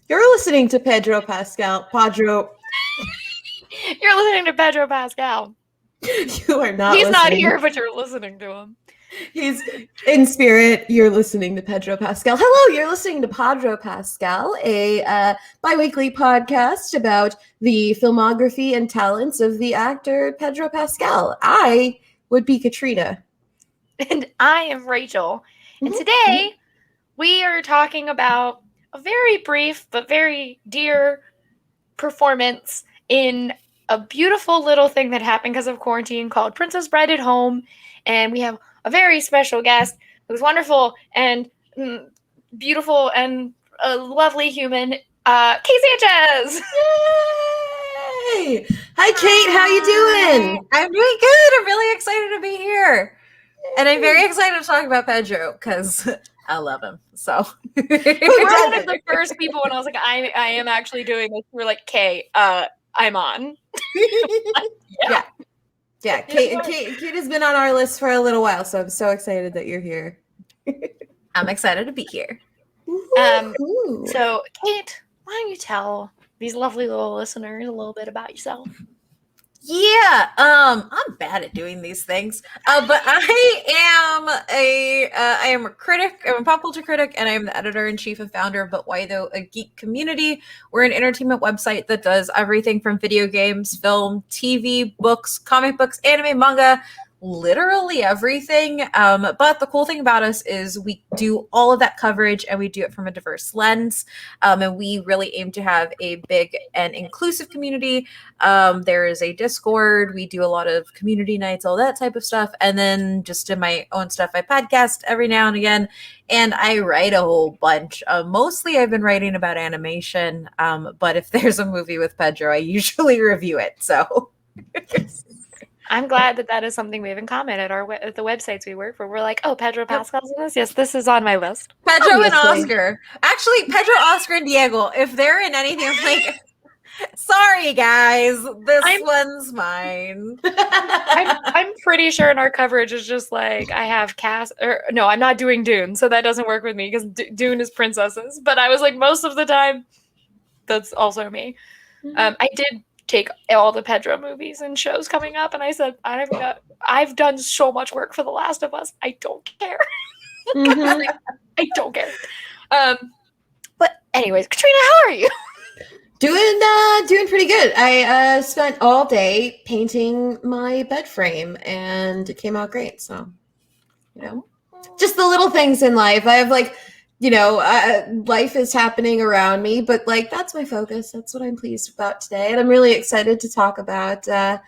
You're listening to Pedro Pascal. Pedro. You're listening to Pedro Pascal. You are not He's listening. not here, but you're listening to him. He's in spirit. You're listening to Pedro Pascal. Hello, you're listening to Podro Pascal, a bi-weekly podcast about the filmography and talents of the actor Pedro Pascal. I would be Catrina. And I am Rachel. And today we are talking about a very brief but very dear performance in a beautiful little thing that happened because of quarantine called Princess Bride at Home. And we have a very special guest who's wonderful and beautiful and a lovely human, Kate Sánchez. Yay! Hi, Kate. How you doing? I'm doing good. I'm really excited to be here. And I'm very excited to talk about Pedro because I love him. So we were one of the first people when I was like, I am actually doing this. We were like, Kate, I'm on. Yeah. Kate has been on our list for a little while, so I'm so excited that you're here. I'm excited to be here. So, Kate, why don't you tell these lovely little listeners a little bit about yourself? Yeah, I'm bad at doing these things, but I am a critic. I'm a pop culture critic, and I am the editor-in-chief and founder of But Why Tho, a geek community. We're an entertainment website that does everything from video games, film, TV, books, comic books, anime, manga, literally everything. But the cool thing about us is we do all of that coverage and we do it from a diverse lens. And we really aim to have a big and inclusive community. There is a Discord. We do a lot of community nights, all that type of stuff. And then just in my own stuff, I podcast every now and again. And I write a whole bunch. Mostly I've been writing about animation. But if there's a movie with Pedro, I usually review it. So I'm glad that is something we have in common at the websites we work for. We're like, oh, Pedro Pascal's in this? Yes, this is on my list. Pedro and Oscar. Actually, Pedro, Oscar, and Diego. If they're in anything, I'm like, sorry, guys. This one's mine. I'm pretty sure in our coverage is just like, I have cast. No, I'm not doing Dune, so that doesn't work with me because Dune is princesses. But I was like, most of the time, that's also me. I did take all the Pedro movies and shows coming up, and I said, I've done so much work for The Last of Us. I don't care. I don't care. But anyways, Catrina, how are you? Doing pretty good. I spent all day painting my bed frame, and it came out great. So, just the little things in life. I have life is happening around me, but that's my focus. That's what I'm pleased about today, and I'm really excited to talk about the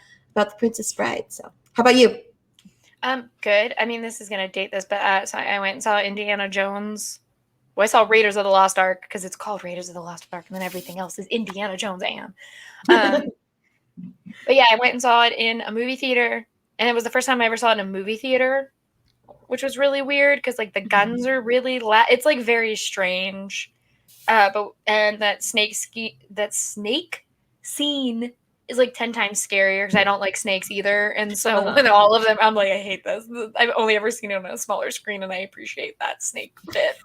Princess Bride. So, how about you? Good. I mean, this is gonna date this, but so I went and saw Indiana Jones. Well, I saw Raiders of the Lost Ark because it's called Raiders of the Lost Ark, and then everything else is Indiana Jones. But yeah, I went and saw it in a movie theater, and it was the first time I ever saw it in a movie theater, which was really weird because the guns are really it's very strange. And that snake scene is 10 times scarier because I don't like snakes either. And so with all of them, I'm like, I hate this. I've only ever seen it on a smaller screen, and I appreciate that snake bit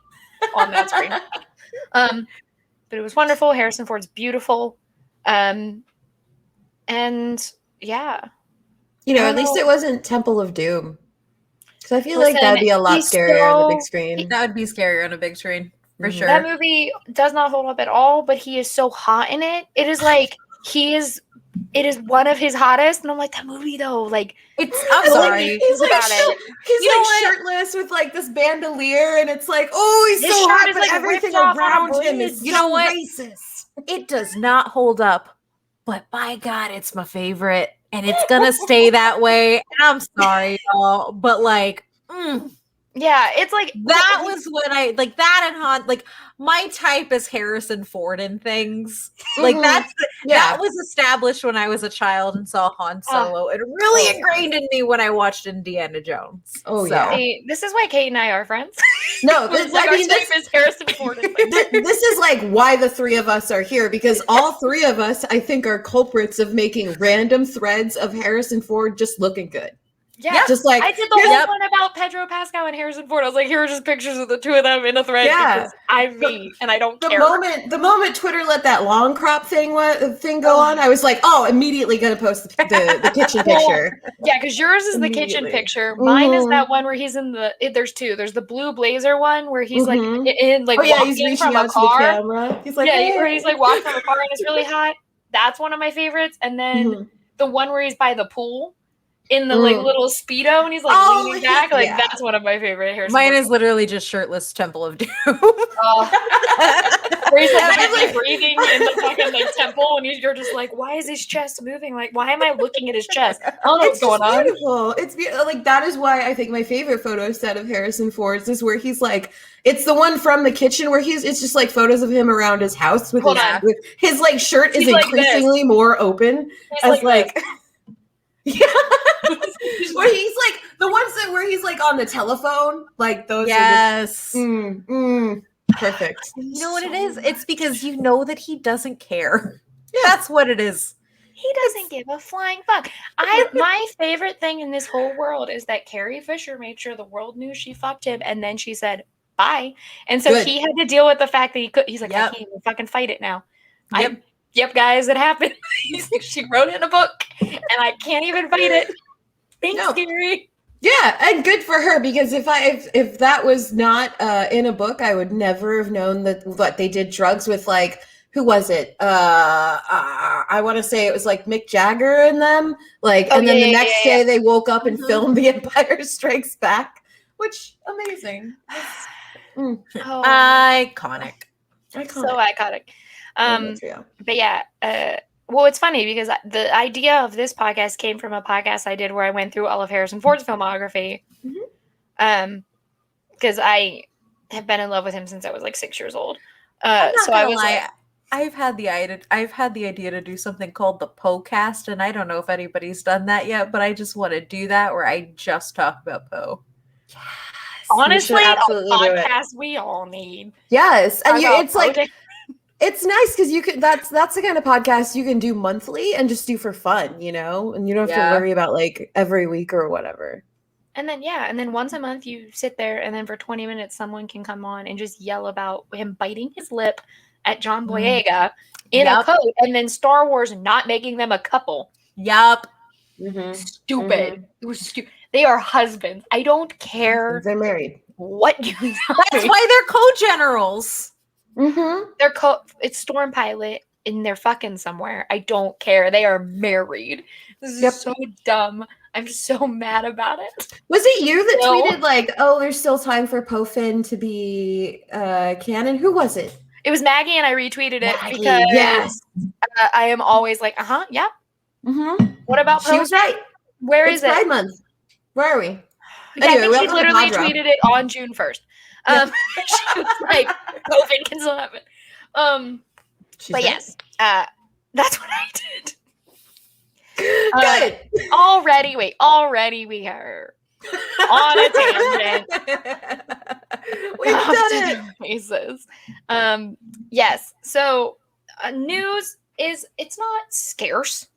on that screen. But it was wonderful. Harrison Ford's beautiful. And yeah. At least it wasn't Temple of Doom. Because I feel like that'd be a lot scarier on the big screen. That would be scarier on a big screen, for sure. That movie does not hold up at all, but he is so hot in it. It is it is one of his hottest, and I'm like, that movie though, I'm He's sorry. He's shirtless with this bandolier, and it's he's so hot, but everything around him is racist. It does not hold up, but by God, it's my favorite. And it's gonna stay that way. And I'm sorry, y'all, but yeah, it's that was what I that and Han. My type is Harrison Ford and things. That was established when I was a child and saw Han Solo. It really ingrained in me when I watched Indiana Jones. See, this is why Kate and I are friends. No, this is Harrison Ford. This is why the three of us are here, because all three of us, I think, are culprits of making random threads of Harrison Ford just looking good. Yeah, just like I did the whole one about Pedro Pascal and Harrison Ford. I was like, here are just pictures of the two of them in a thread because I'm me and I don't care. The moment Twitter let that long crop thing go on, I was like, oh, immediately gonna post the kitchen picture. Yeah, because yours is the kitchen picture. Mine is that one where he's in the. There's two. There's the blue blazer one where he's like in like he's reaching from out a car. to the camera. He's like, where he's like walking from a car and it's really hot. That's one of my favorites. And then the one where he's by the pool in the like little Speedo and he's like leaning back. Like that's one of my favorite. Mine is literally just shirtless Temple of Doom. Where he's like breathing in the fucking like temple and you're just like, why is his chest moving? Like, why am I looking at his chest? I don't know what's going on. Beautiful. It's beautiful. Like that is why I think my favorite photo set of Harrison Ford's is where he's like, it's the one from the kitchen where it's just like photos of him around his house with his like shirt is increasingly more open. He's like yeah. Where he's like the ones where he's like on the telephone, like those are just, perfect. You know what it is? It's because you know that he doesn't care. Yeah. That's what it is. He doesn't give a flying fuck. My favorite thing in this whole world is that Carrie Fisher made sure the world knew she fucked him and then she said bye. And so he had to deal with the fact that he's like, I can't even fucking fight it now. Yep, guys, it happened. She wrote it in a book, and I can't even fight it. Thanks, Gary. Yeah, and good for her because if that was not in a book, I would never have known that what they did drugs with. Like, who was it? I want to say it was like Mick Jagger and them. Like, and then the next day they woke up and filmed The Empire Strikes Back, which amazing. Iconic. So iconic. But well, it's funny because the idea of this podcast came from a podcast I did where I went through all of Harrison Ford's filmography. Because I have been in love with him since I was like 6 years old. So I was like, I've had the idea to do something called the Poe-cast, and I don't know if anybody's done that yet, but I just want to do that where I just talk about Poe. Yes, honestly, a podcast we all need. Yes, and it's like. It's nice because you can. That's the kind of podcast you can do monthly and just do for fun, you know, and you don't have to worry about like every week or whatever. And then once a month you sit there, and then for 20 minutes someone can come on and just yell about him biting his lip at John Boyega in a coat, and then Star Wars not making them a couple. Yup. Stupid. It was stupid. They are husbands. I don't care. They're married. What you? That's why they're co-generals. They're it's Storm Pilot and they're fucking somewhere. I don't care. They are married. This is so dumb. I'm so mad about it. Was it you that tweeted like, "Oh, there's still time for Poe Finn to be canon"? Who was it? It was Maggie, and I retweeted it because I am always like, yeah. What about Poe? She was right. Where is it? Pride Month. Where are we? Anyway, I think she literally tweeted it on June 1st. She was like, COVID can still happen. But yes, that's what I did. Good. Already we are on a tangent. We've done it. Yes. So news it's not scarce.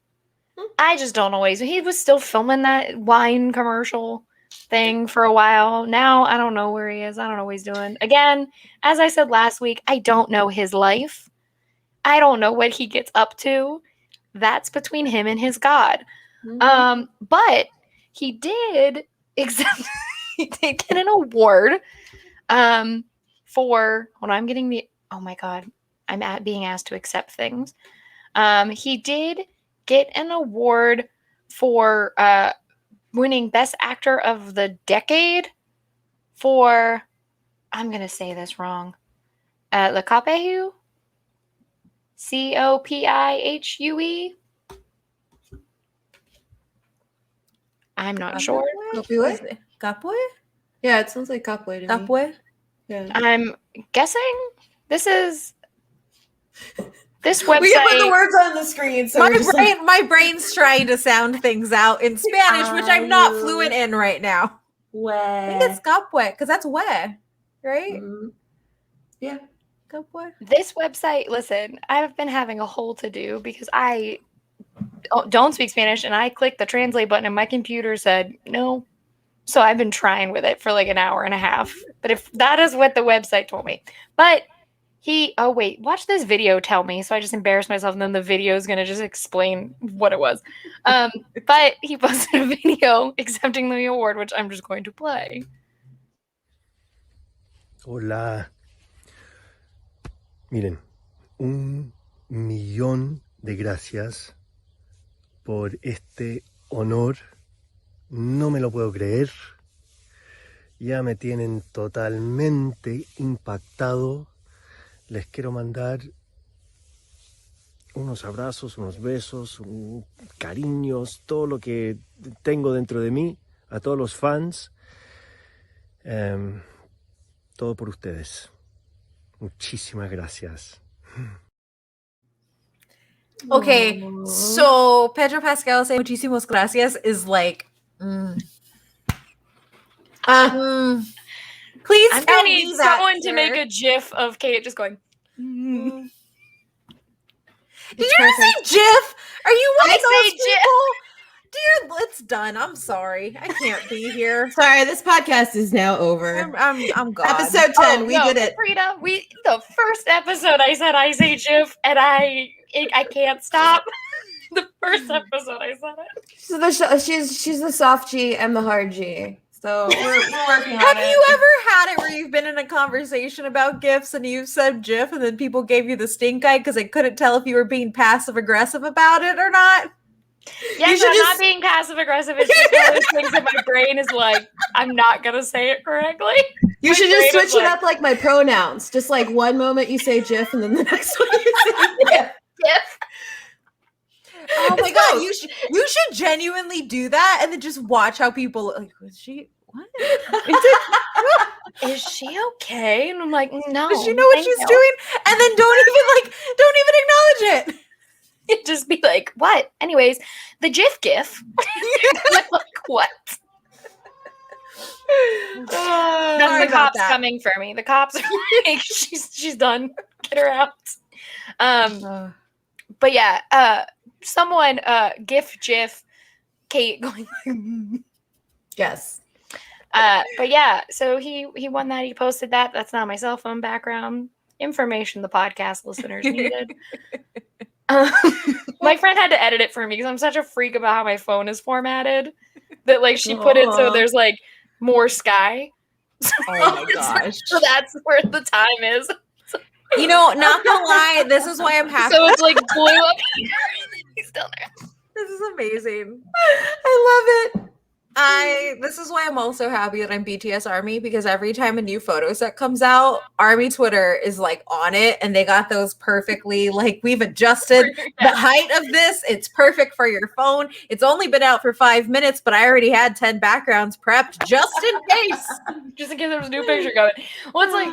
I just don't always. He was still filming that wine commercial thing for a while. Now I don't know where he is. I don't know what he's doing. Again, as I said last week, I don't know his life. I don't know what he gets up to. That's between him and his God. But he did get an award for I'm getting the oh my god, I'm being asked to accept things. He did get an award for winning Best Actor of the Decade for, I'm going to say this wrong, Le Copiehue? Copiehue? I'm not sure. Capoe? Yeah, it sounds like Capoe to me. Capoe? Yeah. I'm guessing this website. We can put the words on the screen. So my brain's trying to sound things out in Spanish, which I'm not fluent in right now. I think it's Capoe, because that's where, right? Yeah. Capoe. This website, listen, I've been having a whole to do because I don't speak Spanish. And I clicked the translate button and my computer said no. So I've been trying with it for like an hour and a half. But if that is what the website told me. But watch this video tell me. So I just embarrassed myself and then the video is going to just explain what it was. But he posted a video accepting the award, which I'm just going to play. Hola. Miren, 1,000,000 de gracias por este honor. No me lo puedo creer. Ya me tienen totalmente impactado. Les quiero mandar unos abrazos, unos besos, cariños, todo lo que tengo dentro de mí, a todos los fans. Todo por ustedes. Muchísimas gracias. Okay, so Pedro Pascal saying muchísimas gracias is like, please I'm tell gonna me need that, someone sir. to make a GIF of Kate just going. Did you just say GIF? Are you one I of those say GIF. people? Dear, it's done. I'm sorry. I can't be here. Sorry, this podcast is now over. I'm gone. Episode 10, we did it. Frida, the first episode I said I say GIF and I can't stop. The first episode I said it. She's the soft G and the hard G. So we're working on Have it. you ever had it where you've been in a conversation about GIFs and you've said GIF and then people gave you the stink eye because they couldn't tell if you were being passive aggressive about it or not? Yes, I'm not being passive aggressive. It's just one of those things that my brain is like, I'm not gonna say it correctly. You My should just brain is switch it like, up like my pronouns. Just like one moment you say GIF and then the next one you say GIF. GIF. Oh my god, you should genuinely do that and then just watch how people like, was she what? Is she okay? And I'm like, no. Does she know what she's doing? And then don't even acknowledge it. It'd just be like, what? Anyways, the GIF. Like, what? That's Sorry the about cops that. coming for me. The cops are like, she's done. Get her out. But yeah, someone GIF Kate going. Yes. But yeah, so he won that. He posted that. That's not my cell phone background information the podcast listeners needed. My friend had to edit it for me because I'm such a freak about how my phone is formatted that like she put it so there's like more sky. Oh my gosh. So that's where the time is. You know, not gonna lie, this is why I'm happy. So it's like blue up here. He's still there. This is amazing. I love it. This is why I'm also happy that I'm BTS Army, because every time a new photo set comes out, Army Twitter is like on it and they got those perfectly, like we've adjusted the height of this. It's perfect for your phone. It's only been out for 5 minutes, but I already had 10 backgrounds prepped just in case. Just in case there was a new picture going. Well, it's like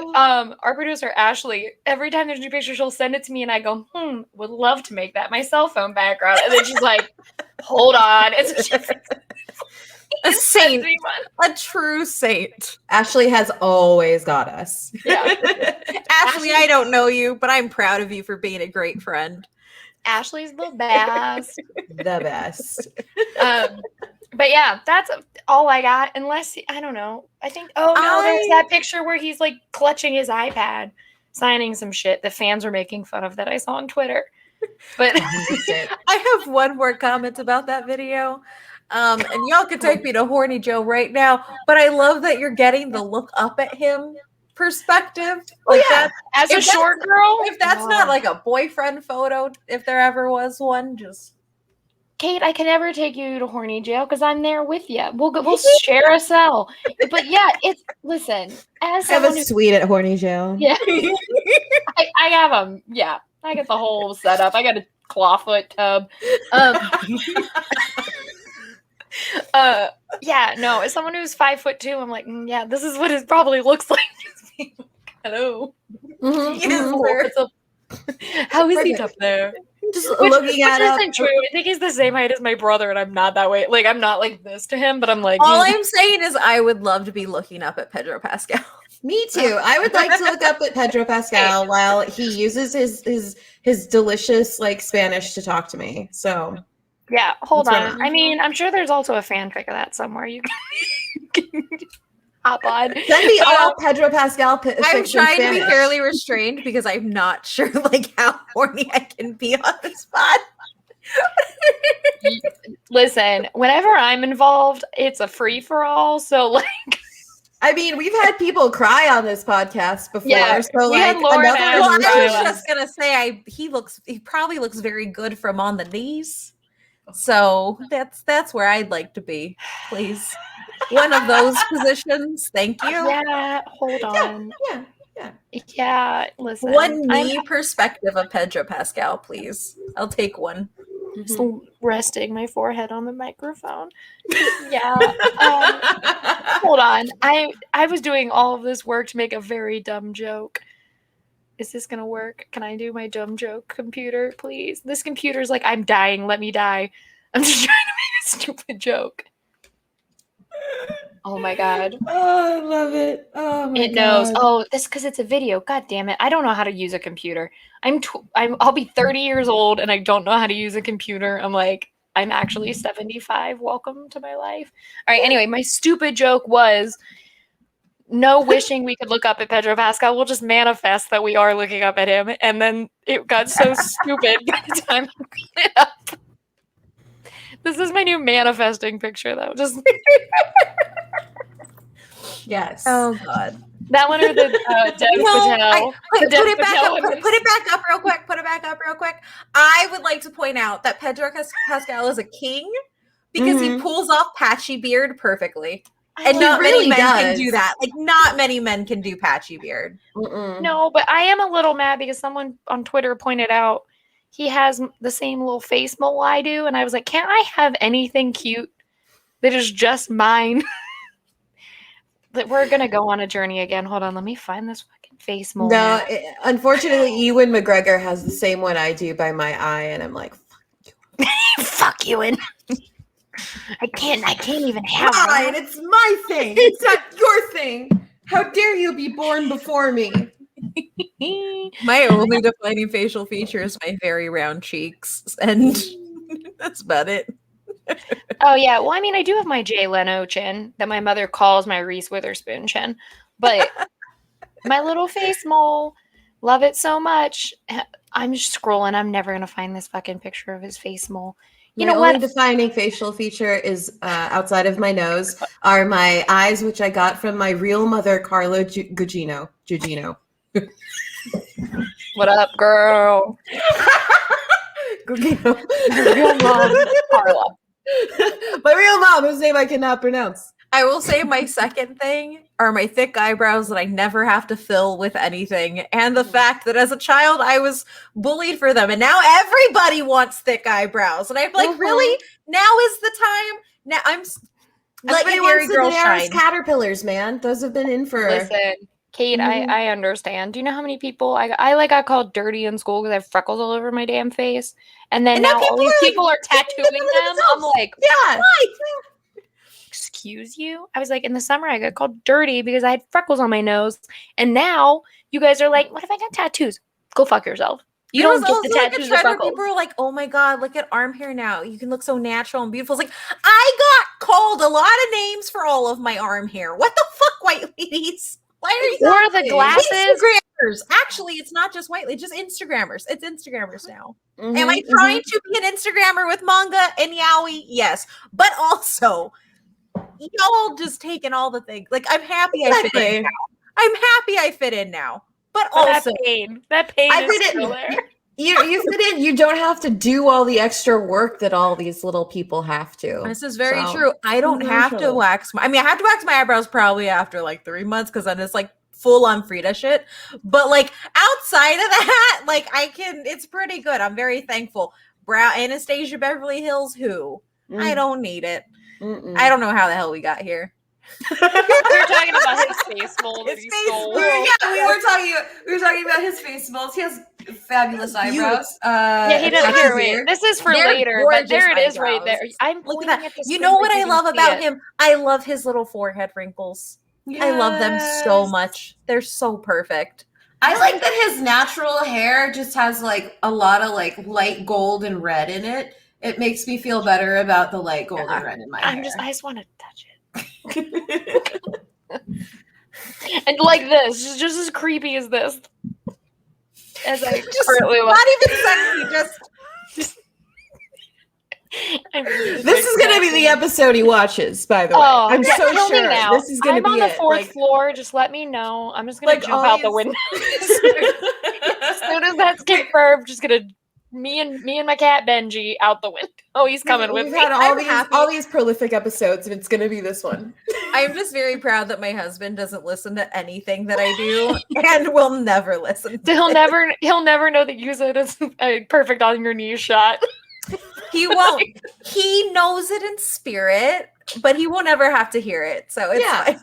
our producer Ashley, every time there's a new picture, she'll send it to me and I go, would love to make that my cell phone background. And then she's like, hold on. It's just A saint. A true saint. Ashley has always got us. Yeah. Ashley, I don't know you, but I'm proud of you for being a great friend. Ashley's the best. The best. But yeah, that's all I got. Unless, I don't know. I think, there's that picture where he's like clutching his iPad, signing some shit that fans were making fun of that I saw on Twitter. But I have one more comment about that video. And y'all could take me to Horny Joe right now, but I love that you're getting the look up at him perspective. Like that, as a short girl. If that's not like a boyfriend photo, if there ever was one, just Kate, I can never take you to Horny Jail because I'm there with you. We'll share a cell. But yeah, listen. As I have a suite at Horny Joe. Yeah, I have them. Yeah, I got the whole setup. I got a clawfoot tub. Yeah, no, as someone who's 5'2", I'm like, yeah, this is what it probably looks like. Hello. How is he up there? Just looking at him. Isn't true. I think he's the same height as my brother, and I'm not that way. Like, I'm not like this to him, but I'm like. All I'm saying is, I would love to be looking up at Pedro Pascal. Me too. I would like to look up at Pedro Pascal while he uses his delicious like Spanish to talk to me. So Yeah, hold That's on. right. I mean, I'm sure there's also a fanfic of that somewhere. You can hop on. Send me But, all Pedro Pascal I'm fics in trying to be Spanish. fairly restrained because I'm not sure like how horny I can be on the spot. listen, whenever I'm involved, it's a free for all. So like, I mean, we've had people cry on this podcast before. Yeah, so we like had Lauren another Ash Well, cry I was last- just gonna say he probably looks very good from on the knees. So that's where I'd like to be, please. One of those positions. Thank you. yeah, hold on. Yeah. Listen. One I'm knee perspective of Pedro Pascal, please. I'll take one. just resting my forehead on the microphone. Yeah. Hold on. I was doing all of this work to make a very dumb joke. Is this gonna work? Can I do my dumb joke, computer, please? This computer's like, I'm dying, let me die. I'm just trying to make a stupid joke. Oh my god. Oh, I love it. Oh my It knows. God. Oh, this because it's a video. God damn it. I don't know how to use a computer. I'll be 30 years old and I don't know how to use a computer. I'm like, I'm actually 75. Welcome to my life. All right, anyway, my stupid joke was no wishing we could look up at Pedro Pascal. We'll just manifest that we are looking up at him. And then it got so stupid by the time I put it up. This is my new manifesting picture, though. Just Yes. Oh God. that one or the Dev Patel. Put Dev it back Patel up. one Put it back up real quick. Put it back up real quick. I would like to point out that Pedro Pascal is a king because he pulls off patchy beard perfectly. And not really many men can does. do that. Like, not many men can do patchy beard. No, but I am a little mad because someone on Twitter pointed out he has the same little face mole I do, and I was like, can't I have anything cute that is just mine? That we're gonna go on a journey again. Hold on, let me find this fucking face mole. No, unfortunately, Ewan McGregor has the same one I do by my eye, and I'm like, fuck you, and I can't even have fine, one. it's my thing. It's not your thing. How dare you be born before me? My only defining facial feature is my very round cheeks, and that's about it. Oh yeah, well, I mean, I do have my Jay Leno chin that my mother calls my Reese Witherspoon chin, but my little face mole, love it so much. I'm just scrolling. I'm never gonna find this fucking picture of his face mole. You know only what? defining facial feature is outside of my nose are my eyes, which I got from my real mother, Carla Gugino. What up, girl? Gugino. Real mom, Carla. My real mom, whose name I cannot pronounce. I will say my second thing are my thick eyebrows that I never have to fill with anything. And the fact that as a child, I was bullied for them. And now everybody wants thick eyebrows. And I'm like, really? Now is the time? Now let your hairy girl shine. Caterpillars, man. Those have been in for... Listen, Kate, I understand. Do you know how many people I got called dirty in school because I have freckles all over my damn face? And then now all these people are tattooing them. I'm like, yeah. Why? Excuse you? I was like, in the summer I got called dirty because I had freckles on my nose. And now you guys are like, what if I got tattoos? Go fuck yourself. You don't get the tattoos or freckles. People are like, oh my God, look at arm hair now. You can look so natural and beautiful. It's like, I got called a lot of names for all of my arm hair. What the fuck, white ladies? Why are you Or the glasses? Instagrammers. Actually, it's not just white ladies, just Instagrammers. It's Instagrammers now. Am I trying to be an Instagrammer with manga and yaoi? Yes. But also, y'all just taking all the things. Like, I'm happy I fit in now. I'm happy I fit in now. But also, that pain is still there. You fit in. You don't have to do all the extra work that all these little people have to. This is very true. I don't have to wax I have to wax my eyebrows probably after like 3 months because then it's like full on Frida shit. But like outside of that, like it's pretty good. I'm very thankful. Anastasia Beverly Hills, I don't need it. I don't know how the hell we got here. We were talking about his face mold that he stole. We were talking about his face molds. He has fabulous eyebrows. He does. Wait, this is for later, but there it is right there. I'm looking at that. You know what I love about him? I love his little forehead wrinkles. Yes. I love them so much. They're so perfect. I like that his natural hair just has like a lot of like light gold and red in it. It makes me feel better about the light golden red in my hair. I just want to touch it. And like this, just as creepy as this. As I currently not even sexy, just this is going to be the episode he watches, by the way. I'm so sure this is going to be I'm on the fourth floor. Just let me know. I'm just going to jump out the window. As soon as that's confirmed, just going to me and my cat Benji out the window. Oh, he's coming with me. We've had all these prolific episodes, and it's going to be this one. I'm just very proud that my husband doesn't listen to anything that I do, and will never listen. He'll never know that you said it's a perfect on your knees shot. He won't. He knows it in spirit, but he won't ever have to hear it. So it's fine.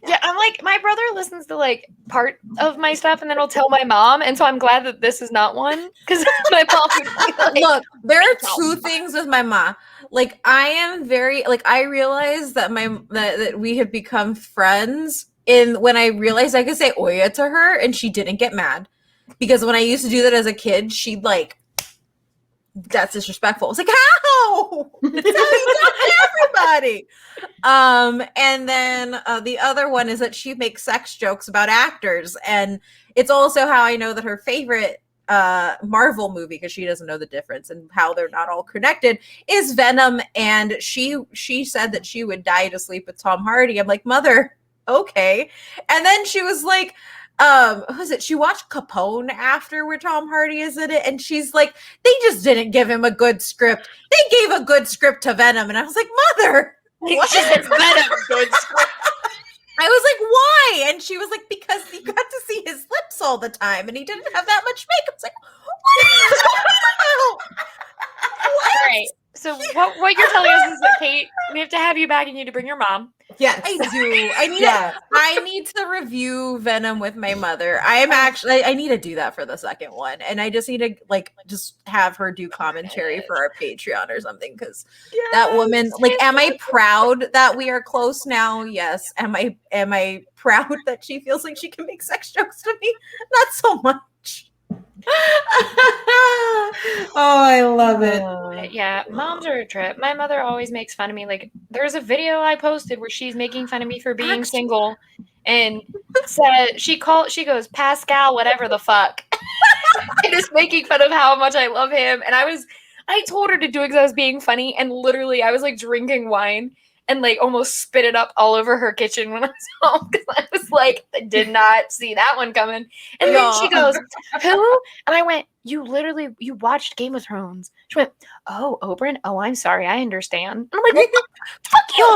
Yeah, I'm like, my brother listens to like part of my stuff and then he'll tell my mom. And so I'm glad that this is not one. Because my mom would be like, look, there are two things with my mom. Like, I am very, like, I realized that that we have become friends when I realized I could say Oya to her and she didn't get mad. Because when I used to do that as a kid, she'd like, that's disrespectful. It's like, how? It's how you talk to everybody. And then the other one is that she makes sex jokes about actors. And it's also how I know that her favorite Marvel movie, because she doesn't know the difference and how they're not all connected, is Venom. And she said that she would die to sleep with Tom Hardy. I'm like, mother, okay. And then she was like, who is it? She watched Capone after where Tom Hardy is in it, and she's like, they just didn't give him a good script. They gave a good script to Venom, and I was like, mother, what? She said Venom good script. I was like, why? And she was like, because you got to see his lips all the time, and he didn't have that much makeup. I was like, what are you talking about? What? All right. So what you're telling us is that, Kate, we have to have you back and you need to bring your mom. Yes, I do. I need to review Venom with my mother. I need to do that for the second one. And I just need to just have her do commentary for our Patreon or something. Because that woman, am I proud that we are close now? Yes. Am I proud that she feels like she can make sex jokes to me? Not so much. Oh, I love it. Yeah, moms are a trip. My mother always makes fun of me. Like, there's a video I posted where she's making fun of me for being single, and said she goes, Pascal, whatever the fuck, and is making fun of how much I love him. And I told her to do it because I was being funny, and literally I was like drinking wine and like almost spit it up all over her kitchen when I was home because I was like, I did not see that one coming. And then she goes, who? And I went, you watched Game of Thrones. She went, oh, Oberyn? Oh, I'm sorry. I understand. And I'm like, fuck you,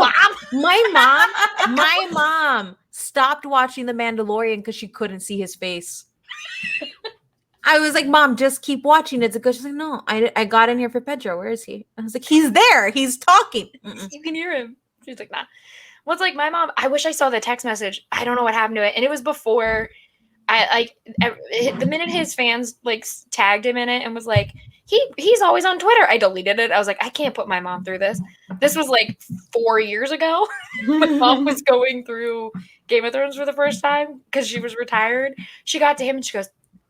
Mom. My mom stopped watching The Mandalorian because she couldn't see his face. I was like, Mom, just keep watching. It's a good. She's like, no, I got in here for Pedro. Where is he? I was like, he's there. He's talking. You can hear him. She's like, nah. Well, it's like my mom. I wish I saw the text message. I don't know what happened to it. And it was before the minute his fans like tagged him in it and was like, he's always on Twitter. I deleted it. I was like, I can't put my mom through this. This was like 4 years ago. My mom was going through Game of Thrones for the first time because she was retired. She got to him and she goes,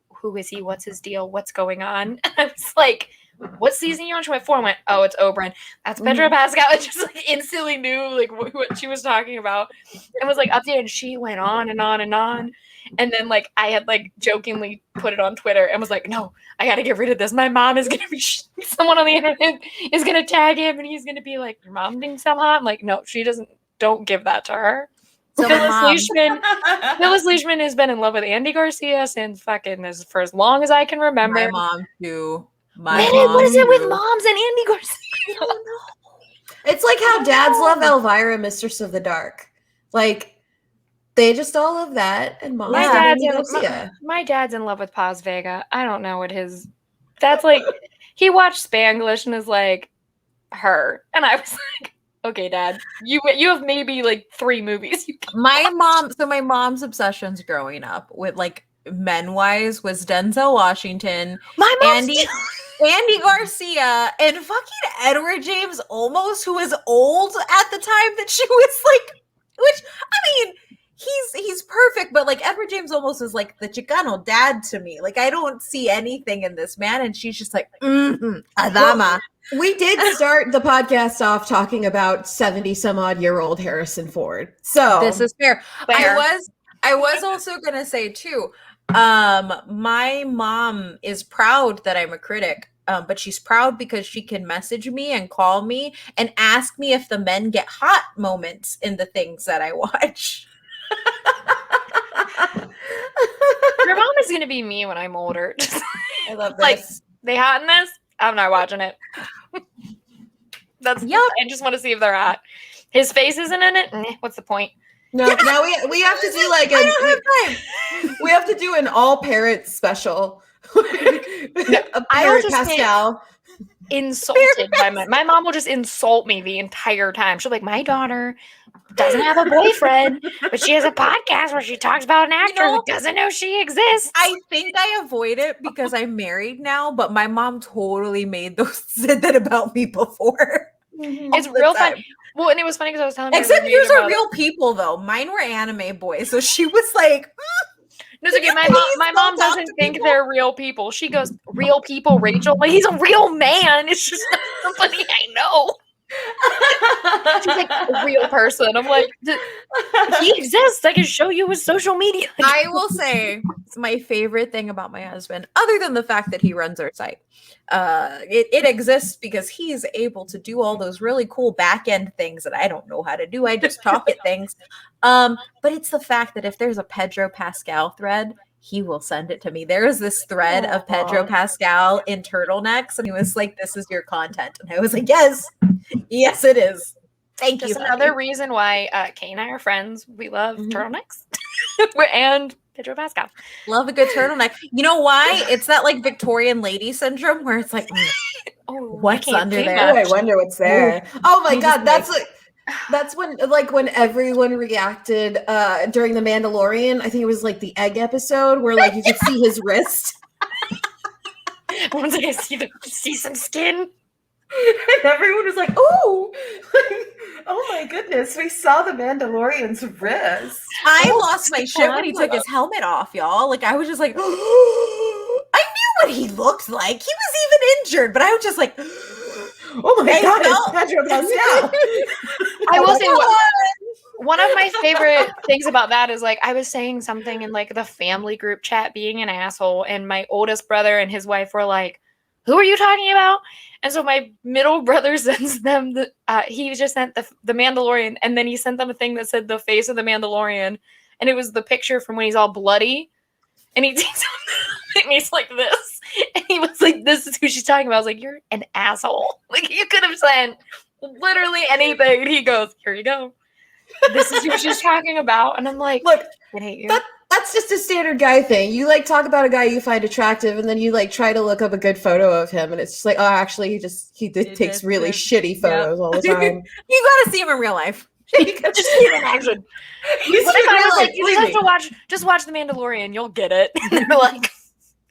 who is he? What's his deal? What's going on? And I was like, what season you on? She went 4 and went, oh, it's Oberyn. That's Pedro Pascal. I just like instantly knew like what she was talking about and was like updated. And she went on and on and on. And then like I had like jokingly put it on Twitter and was like, no, I got to get rid of this. My mom is going to be someone on the internet is going to tag him and he's going to be like, your mom thinks I'm hot. I'm like, no, she doesn't. Don't give that to her. So Phyllis Leishman has been in love with Andy Garcia since for as long as I can remember. My mom too. What is it with moms and Andy Garcia? I don't know. It's like how dads love Elvira, Mistress of the Dark. Like, they just all love that. And moms love Andy Garcia. My dad's in love with Paz Vega. I don't know what his... That's like... He watched Spanglish and is like, her. And I was like... Okay, Dad. You have maybe like 3 movies. My mom's obsessions growing up with like men-wise was Denzel Washington, Andy Garcia, and fucking Edward James Olmos, who was old at the time that she was like, which I mean, he's perfect, but like Edward James Olmos is like the Chicano dad to me. Like I don't see anything in this man, and she's just like, Adama. We did start the podcast off talking about 70-some-odd-year-old Harrison Ford. So This is fair. Fair. I was also gonna say too. My mom is proud that I'm a critic. But she's proud because she can message me and call me and ask me if the men get hot moments in the things that I watch. Your mom is gonna be me when I'm older. I love this. Like, they hot in this? I'm not watching it. That's Yep. I just want to see if they're hot. His face isn't in it. What's the point? No, now we have to do like I don't have time. we have to do an all parents special. A I will parent just get Pascal. insulted by my mom will just insult me the entire time. She'll be like, my daughter doesn't have a boyfriend, but she has a podcast where she talks about an actor who doesn't know she exists. I think I avoid it because I'm married now, but my mom totally said that about me before. It's all the real time. fun. Well, and it was funny because I was telling her Except roommate yours are about it. real people though. Mine were anime boys, so she was like, No, it's okay. My Please mom don't talk doesn't to think people. they're real people. She goes, real people, Rachel? Like, he's a real man. It's just not somebody I know. She's like, a real person. I'm like, he exists. I can show you his social media. I will say it's my favorite thing about my husband, other than the fact that he runs our site. It exists because he's able to do all those really cool back end things that I don't know how to do. I just talk at things. But it's the fact that if there's a Pedro Pascal thread, he will send it to me. There is this thread of Pedro Pascal in turtlenecks, and he was like, "This is your content," and I was like, "Yes, yes, it is." Thank Just you. another reason why Kay and I are friends. We love turtlenecks. And Pedro Pascal. Love a good turtleneck. You know why? It's that like Victorian lady syndrome where it's like, what's under there? Oh, I wonder what's there. Oh my You god, just that's when everyone reacted during the Mandalorian. I think it was like the egg episode where like you could see his wrist. Once I see some skin. And everyone was like, "Oh, oh my goodness, we saw the Mandalorian's wrist." I lost my shit when he took his helmet off, y'all. Like I was just like, I knew what he looked like. He was even injured, but I was just like, oh my god, it's Pedro Pascal. I will say one of my favorite things about that is like I was saying something in like the family group chat being an asshole, and my oldest brother and his wife were like, who are you talking about? And so my middle brother sends them he just sent the Mandalorian, and then he sent them a thing that said the face of the Mandalorian, and it was the picture from when he's all bloody, and he takes and he's like this, and he was like, this is who she's talking about. I was like, you're an asshole. Like you could have sent literally anything, and he goes, here you go. This is who she's talking about. And I'm like, look, I hate you. That's just a standard guy thing. You like talk about a guy you find attractive, and then you like try to look up a good photo of him, and it's just like, oh, actually, he takes really shitty photos all the time. You gotta see him in real life. Just see him in action. What if I was like, you just have to just watch The Mandalorian, you'll get it. And they're like,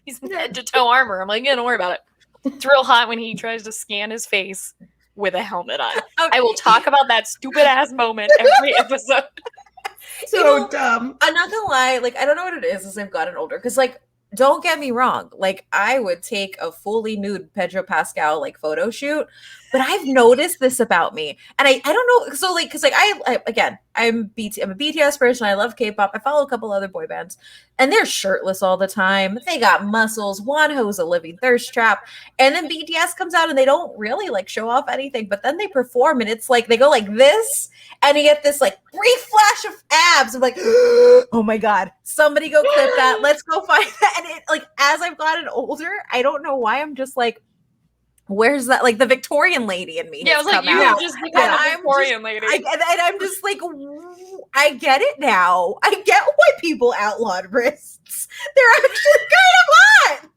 he's in head to toe armor. I'm like, yeah, don't worry about it. It's real hot when he tries to scan his face with a helmet on. I will talk about that stupid ass moment every episode. So dumb. I'm not gonna lie, like I don't know what it is as I've gotten older, because like don't get me wrong, like I would take a fully nude Pedro Pascal like photo shoot, but I've noticed this about me, and I don't know, so like because like I again I'm a BTS person, I love K-pop, I follow a couple other boy bands, and they're shirtless all the time, they got muscles, Wonho's a living thirst trap, and then BTS comes out and they don't really like show off anything, but then they perform and it's like they go like this, and you get this like brief flash of abs. I'm like, oh my god, somebody go clip that, let's go find that. And it like as I've gotten older, I don't know why I'm just like, where's that, like the Victorian lady in me? Yeah, I was like, you just become a Victorian lady. And I'm just like, I get it now. I get why people outlawed wrists. They're actually kind of hot.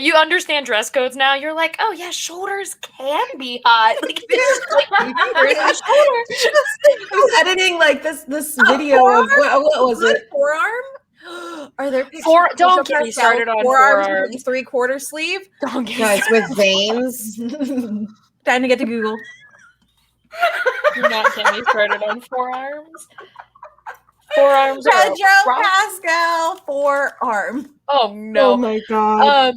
You understand dress codes now. You're like, oh yeah, shoulders can be hot. Like this is like I was editing like this video of what was it? Forearm? Are there pictures? Don't get me started on forearms. 3/4 sleeve. Don't get Guys with veins. Time to get to Google. Do not get me started on forearms. Forearms are Pedro Pascal forearm. Oh no! Oh my god!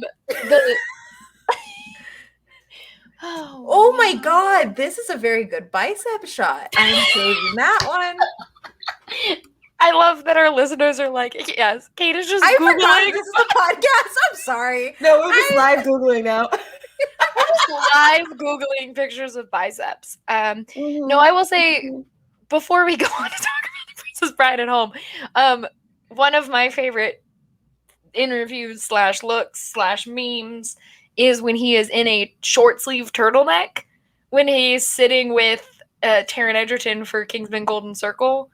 Oh God, this is a very good bicep shot. I'm saving that one. I love that our listeners are like, yes, Kate is just I forgot Googling. this is a podcast. I'm sorry. No, we're just live Googling now. Live Googling pictures of biceps. No, I will say, before we go on to talk about the Princess Bride at Home, one of my favorite interviews / looks / memes is when he is in a short sleeve turtleneck when he's sitting with Taron Egerton for Kingsman Golden Circle.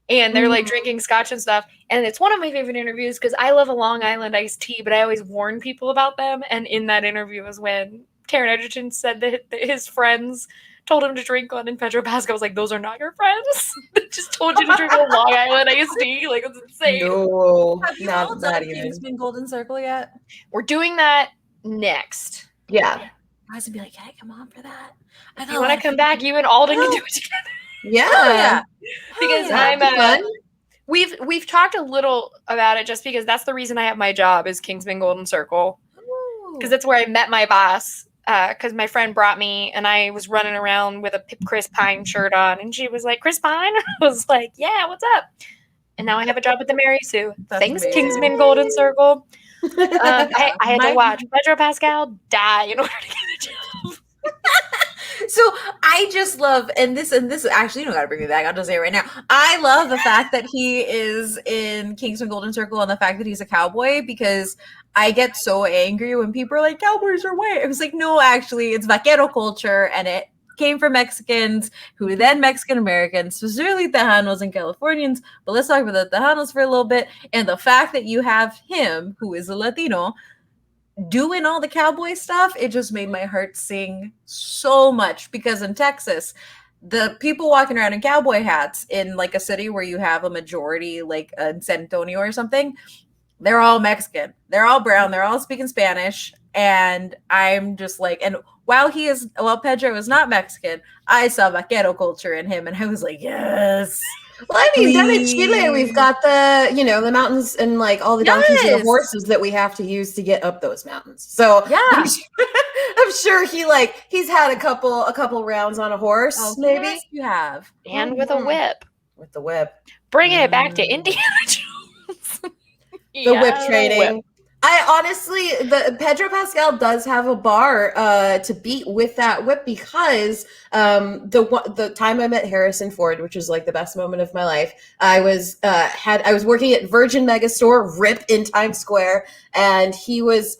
And they're like drinking scotch and stuff. And it's one of my favorite interviews because I love a Long Island iced tea, but I always warn people about them. And in that interview was when Taron Egerton said that his friends told him to drink one, and Pedro Pascal was like, "Those are not your friends. They just told you to drink a Long Island iced tea." Like, it's insane. No, Have you all not done even. Kingsman Golden Circle yet? We're doing that next. Yeah. I was gonna be like, can I come on for that? If you want to come back, you and Alden can do it together. Yeah. Oh, yeah. Because yeah. I'm we've talked a little about it just because that's the reason I have my job is Kingsman Golden Circle. Because that's where I met my boss. Because my friend brought me and I was running around with a Chris Pine shirt on, and she was like, "Chris Pine?" I was like, "Yeah, what's up?" And now I have a job at the Mary Sue. Thanks, amazing. Kingsman Golden Circle. I had to watch Pedro Pascal die in order to get a job. So I just love, and this actually, you don't gotta bring me back. I'll just say it right now. I love the fact that he is in Kingsman Golden Circle and the fact that he's a cowboy, because I get so angry when people are like, cowboys are white. I was like, no, actually, it's vaquero culture, and it came from Mexicans who were then Mexican Americans, specifically Tejanos and Californians. But let's talk about the Tejanos for a little bit. And the fact that you have him, who is a Latino, doing all the cowboy stuff, it just made my heart sing so much, because in Texas, the people walking around in cowboy hats in like a city where you have a majority, like in San Antonio or something, they're all Mexican, they're all brown, they're all speaking Spanish. And I'm just like, and while Pedro is not Mexican, I saw vaquero culture in him, and I was like, yes. Well, I mean, down in Chile, we've got the mountains and like all the donkeys and the horses that we have to use to get up those mountains. So yeah, I'm sure he's had a couple rounds on a horse, maybe. Yes, you have, and with a whip. With the whip, bringing it back to Indiana Jones. The whip training. Whip. I honestly, the Pedro Pascal does have a bar to beat with that whip, because the time I met Harrison Ford, which was like the best moment of my life, I was working at Virgin Megastore, RIP, in Times Square, and he was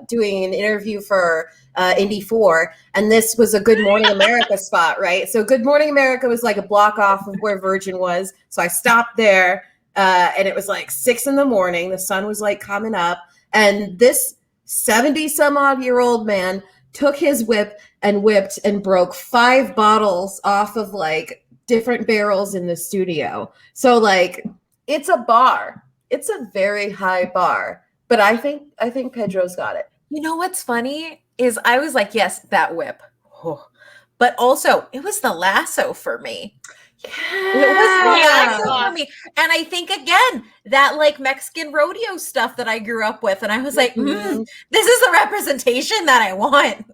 doing an interview for Indy 4, and this was a Good Morning America spot, right? So Good Morning America was like a block off of where Virgin was, so I stopped there. And it was like 6 a.m. The sun was like coming up, and this 70-some-odd-year-old man took his whip and whipped and broke 5 bottles off of like different barrels in the studio. So like, it's a bar. It's a very high bar, but I think Pedro's got it. You know what's funny is I was like, yes, that whip, but also it was the lasso for me. Yeah. It was for me. And I think, again, that like Mexican rodeo stuff that I grew up with, and I was like, this is the representation that I want.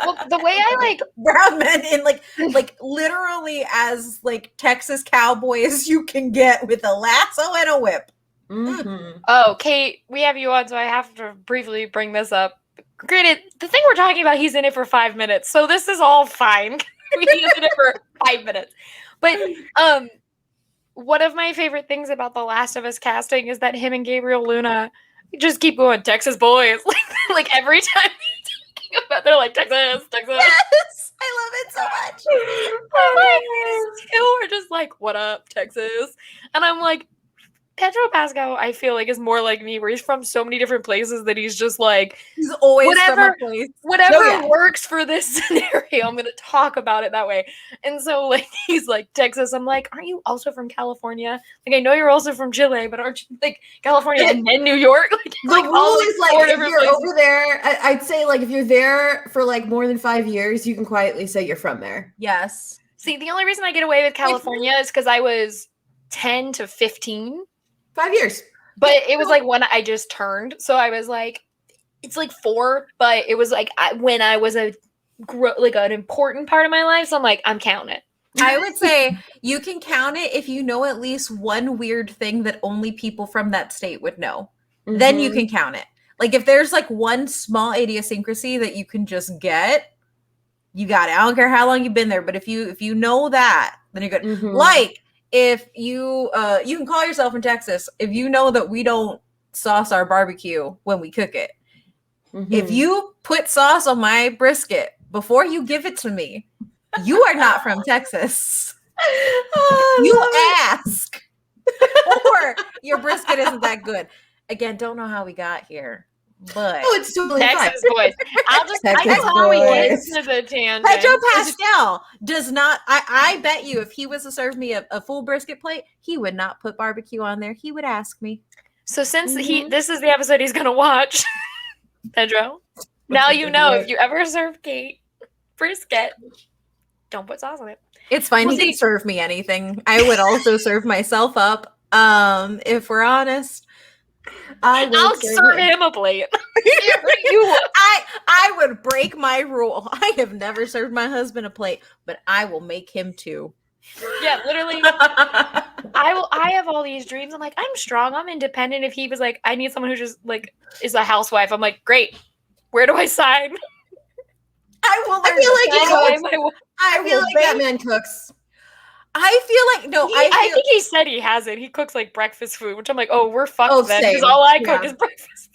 Well, the way I like brown men in like literally as like Texas cowboys you can get, with a lasso and a whip. Mm-hmm. Oh, Kate, we have you on, so I have to briefly bring this up. Granted, the thing we're talking about, he's in it for 5 minutes, so this is all fine. We did it for 5 minutes. But one of my favorite things about The Last of Us casting is that him and Gabriel Luna just keep going, Texas boys. Like every time they're talking about, they're like, Texas. Yes, I love it so much. We're just like, what up, Texas? And I'm like, Pedro Pascal, I feel like, is more like me, where he's from so many different places that he's just like, he's always from a place. Whatever works for this scenario, I'm going to talk about it that way. And so, like, he's like, Texas. I'm like, aren't you also from California? Like, I know you're also from Chile, but aren't you like California and then New York? Like, the rule is like, if you're over there, I'd say like if you're there for like more than 5 years, you can quietly say you're from there. Yes. See, the only reason I get away with California is because I was 10 to 15. 5 years. But it was like when I just turned. So I was like, it's like 4, but it was like when I was a like an important part of my life. So I'm like, I'm counting it. I would say you can count it if you know at least one weird thing that only people from that state would know. Then you can count it. Like if there's like one small idiosyncrasy that you can just get, you got it. I don't care how long you've been there, but if you know that, then you're good. Like if you you can call yourself in Texas, if you know that we don't sauce our barbecue when we cook it. If you put sauce on my brisket before you give it to me, you are not from Texas. You ask. Or your brisket isn't that good. Again, don't know how we got here. But it's totally Texas fine. boys. I Texas know how we get boys. to the tangent. Pedro Pascal does not. I bet you if he was to serve me a full brisket plate, he would not put barbecue on there. He would ask me. So since this is the episode he's gonna watch, Pedro, now you know if you ever serve Kate brisket, don't put sauce on it. It's fine. He can serve me anything. I would also serve myself up. If we're honest, I'll serve him a plate. I would break my rule. I have never served my husband a plate, but I will make him two. Yeah, literally. I have all these dreams. I'm like, I'm strong. I'm independent. If he was like, I need someone who just like is a housewife, I'm like, great. Where do I sign? I feel like that man cooks. I feel like I think he said he has it. He cooks like breakfast food, which I'm like, oh, we're fucked then because same. all I cook is breakfast.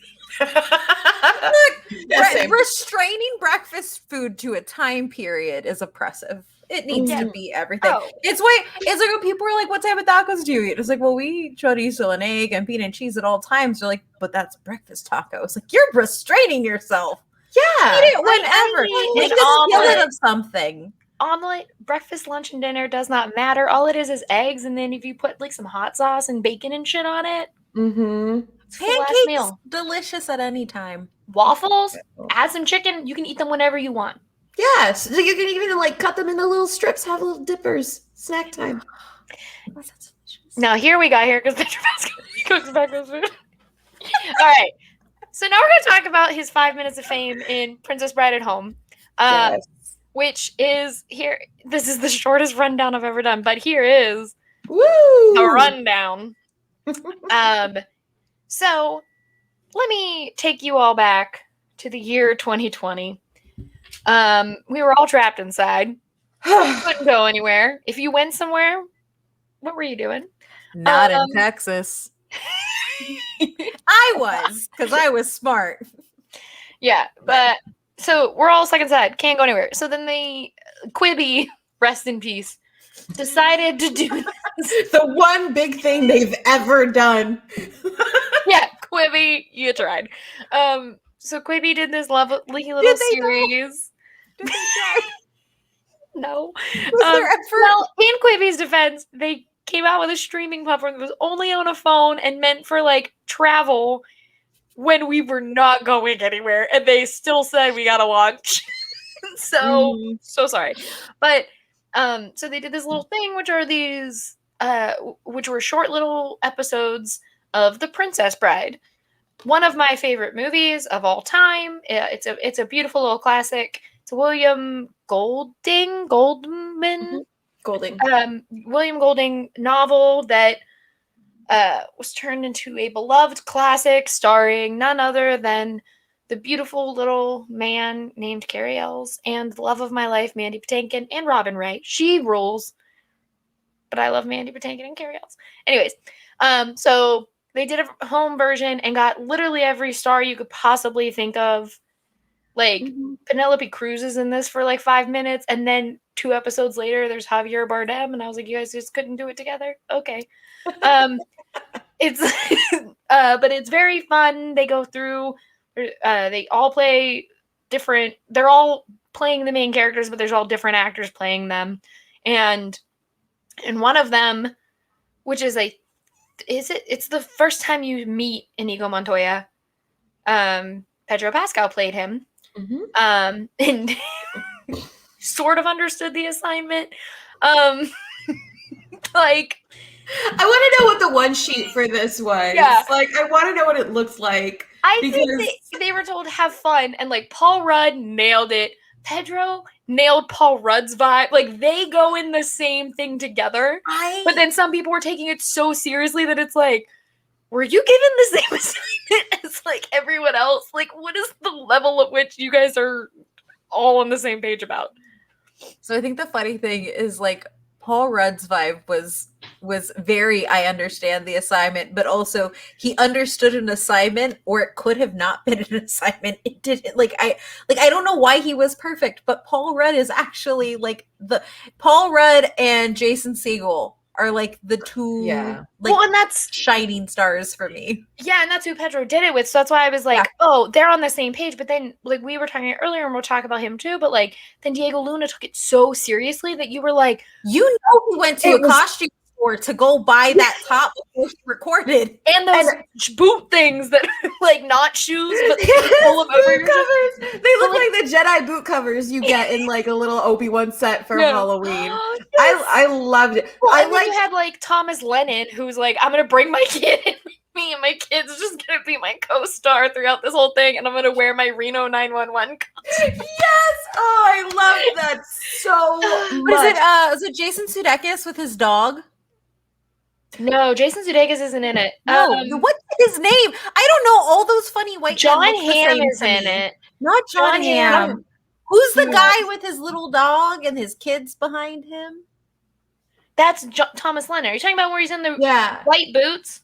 Look, restraining breakfast food to a time period is oppressive. It needs to be everything. Oh. It's like when people are like, what type of tacos do you eat? It's like, well, we eat chorizo and egg and bean and cheese at all times. They're like, but that's breakfast tacos. Like, you're restraining yourself. Yeah. Eat it whenever. Make a skillet of something. Omelet, breakfast, lunch, and dinner does not matter. All it is eggs, and then if you put like some hot sauce and bacon and shit on it, it's the last Pancakes, meal. delicious at any time. Waffles, add some chicken. You can eat them whenever you want. Yes, so you can even like cut them into little strips, have little dippers, snack time. Now here we got here because Pedro Pascal cooks breakfast food. All right, so now we're gonna talk about his 5 minutes of fame in Princess Bride at Home. Which is here. This is the shortest rundown I've ever done, but here is the rundown. So let me take you all back to the year 2020. We were all trapped inside. Couldn't go anywhere. If you went somewhere, what were you doing? Not in Texas. I was, because I was smart. Yeah, but so we're all stuck inside. Can't go anywhere. So then Quibi, rest in peace, decided to do this. The one big thing they've ever done. Yeah, Quibi, you tried. So Quibi did this lovely little series. Did they try? No. Was there effort? Well, in Quibi's defense, they came out with a streaming platform that was only on a phone and meant for like travel when we were not going anywhere, and they still said we gotta watch. So sorry. But so they did this little thing, which are these which were short little episodes of The Princess Bride. One of my favorite movies of all time. It's a beautiful little classic. It's a William Golding. William Golding novel that was turned into a beloved classic starring none other than the beautiful little man named Carrie Ells and the love of my life, Mandy Patinkin, and Robin Wright. She rules, but I love Mandy Patinkin and Carrie Ells. Anyways, so they did a home version and got literally every star you could possibly think of. Like, Penelope Cruz is in this for like 5 minutes, and then 2 episodes later, there's Javier Bardem, and I was like, you guys just couldn't do it together? Okay. It's but it's very fun. They go through, they all play different, they're all playing the main characters, but there's all different actors playing them. And one of them, which is it's the first time you meet Inigo Montoya. Pedro Pascal played him. And sort of understood the assignment. Like, I want to know what the one sheet for this was. Yeah. Like, I want to know what it looks like. I think they were told to have fun, and like Paul Rudd nailed it. Pedro nailed Paul Rudd's vibe. Like, they go in the same thing together. But then some people were taking it so seriously that it's like, were you given the same assignment as like everyone else? Like, what is the level at which you guys are all on the same page about? So I think the funny thing is like Paul Rudd's vibe was very, I understand the assignment, but also he understood an assignment, or it could have not been an assignment. It didn't I don't know why he was perfect, but Paul Rudd is actually like Paul Rudd and Jason Segel are like the two and that's shining stars for me. Yeah, and that's who Pedro did it with. So that's why I was like, oh, they're on the same page. But then like we were talking earlier, and we'll talk about him too, but like then Diego Luna took it so seriously that you were like, he went to a costume store to go buy that top before he recorded. And those boot things that are like not shoes, but pull them over your covers. They look like the Jedi boot covers you get in like a little Obi-Wan set for Halloween. Yes. I loved it. Well, and then you had like Thomas Lennon, who's like, I'm gonna bring my kid in with me, and my kid's just gonna be my co-star throughout this whole thing, and I'm gonna wear my Reno 911 costume. Yes! Oh, I love that so much. Is it Jason Sudeikis with his dog? No, Jason Sudeikis isn't in it. No, what's his name? I don't know. All those funny white John men look Hamm the same is to me. in it. Not John Hamm. Who's the guy with his little dog and his kids behind him? That's Thomas Lennon. Are you talking about where he's in the white boots?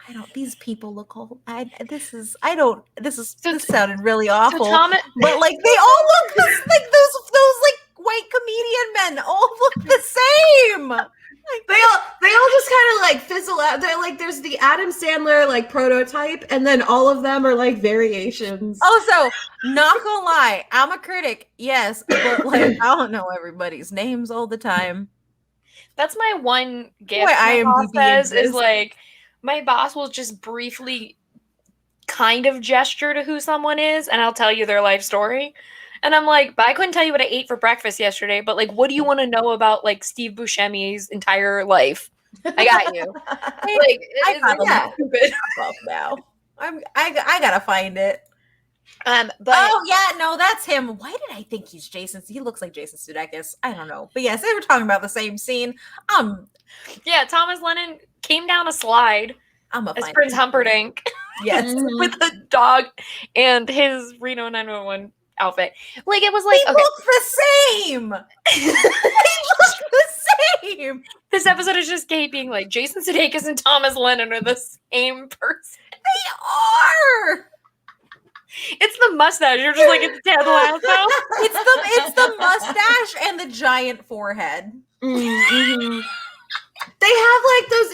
I don't. These people look old. This sounded really awful. But like they all look like those like white comedian men all look the same. They all just kind of like fizzle out. They're like, there's the Adam Sandler like prototype, and then all of them are like variations. Also, not gonna lie, I'm a critic, yes, but like I don't know everybody's names all the time. That's my one gift. My boss says is like, my boss will just briefly kind of gesture to who someone is, and I'll tell you their life story. And I'm like, but I couldn't tell you what I ate for breakfast yesterday, but like, what do you want to know about like Steve Buscemi's entire life? I got you. Like, I got stupid now. I gotta find it. But no, that's him. Why did I think he's Jason? He looks like Jason Sudeikis. I don't know, but yes, they were talking about the same scene. Yeah, Thomas Lennon came down a slide as Prince Humperdinck. Yes, with a dog and his Reno 911 outfit. Like, it was like, they look the same. They look the same. This episode is just Kate being like, Jason Sudeikis and Thomas Lennon are the same person. They are. It's the mustache. You're just like, it's Ted Lasso. It's the mustache and the giant forehead. Mm-hmm. They have like those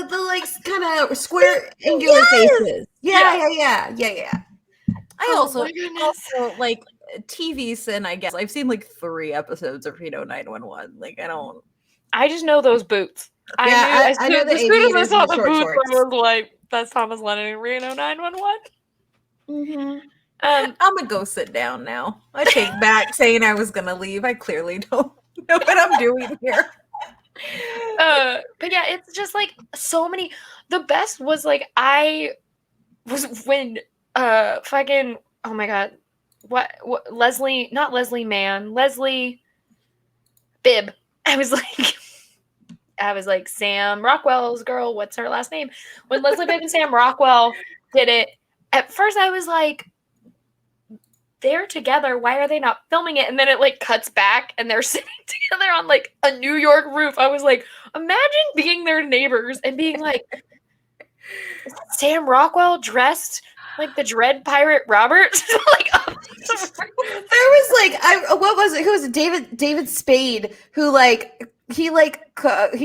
the like kind of square angular faces. Yeah. I also like TV sin, I guess. I've seen like 3 episodes of Reno 911. Like I just know those boots. I know as soon as I saw the boots, I was like, that's Thomas Lennon and Reno 911. Mm-hmm. I'm gonna go sit down now. I take back saying I was gonna leave. I clearly don't know what I'm doing here. But yeah, it's just like so many. The best was like when fucking, oh my god, what Leslie Bibb. I was like Sam Rockwell's girl, what's her last name? When Leslie Bibb and Sam Rockwell did it, at first I was like, they're together, why are they not filming it? And then it like cuts back and they're sitting together on like a New York roof. I was like, imagine being their neighbors and being like, Sam Rockwell dressed like the Dread Pirate Roberts. Like, there was like, what was it? Who was it? David Spade, who like he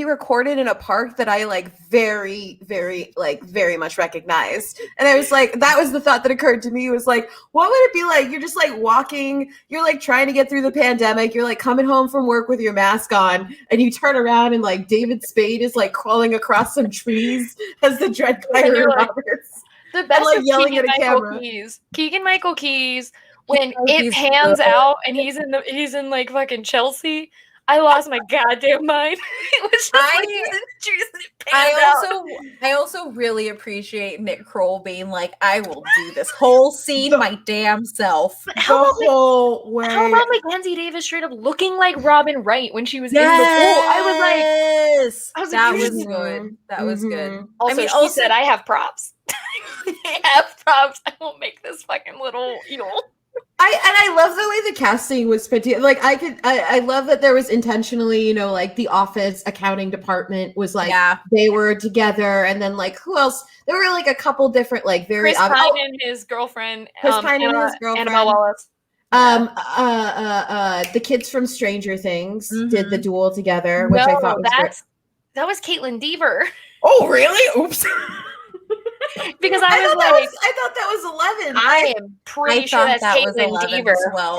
recorded in a park that I like very, very, like very much recognized. And I was like, that was the thought that occurred to me, was like, what would it be like? You're just like walking, you're like trying to get through the pandemic. You're like coming home from work with your mask on, and you turn around and like David Spade is like crawling across some trees as the Dread Pirate Roberts. The best like is yelling at a camera. Keegan-Michael Key's, when it pans out and he's in like fucking Chelsea. I lost my goddamn mind. It was just I also really appreciate Nick Kroll being like, I will do this whole scene my damn self. How about whole way. How about Mackenzie Davis straight up looking like Robin Wright when she was in the pool? I was like, that was good. That was good. Also, she said, I have props. I have props. I won't make this fucking little eel. I love the way the casting was put together. Like I love that there was intentionally, you know, like the office accounting department was like they were together, and then like who else? There were like a couple different like very Chris Pine and his girlfriend. Annabelle Wallace. The kids from Stranger Things did the duel together, which I thought was great. That was Caitlin Deaver. Oh, really? Oops. Because I thought that was 11. I am pretty sure that's Caitlin Deaver as well.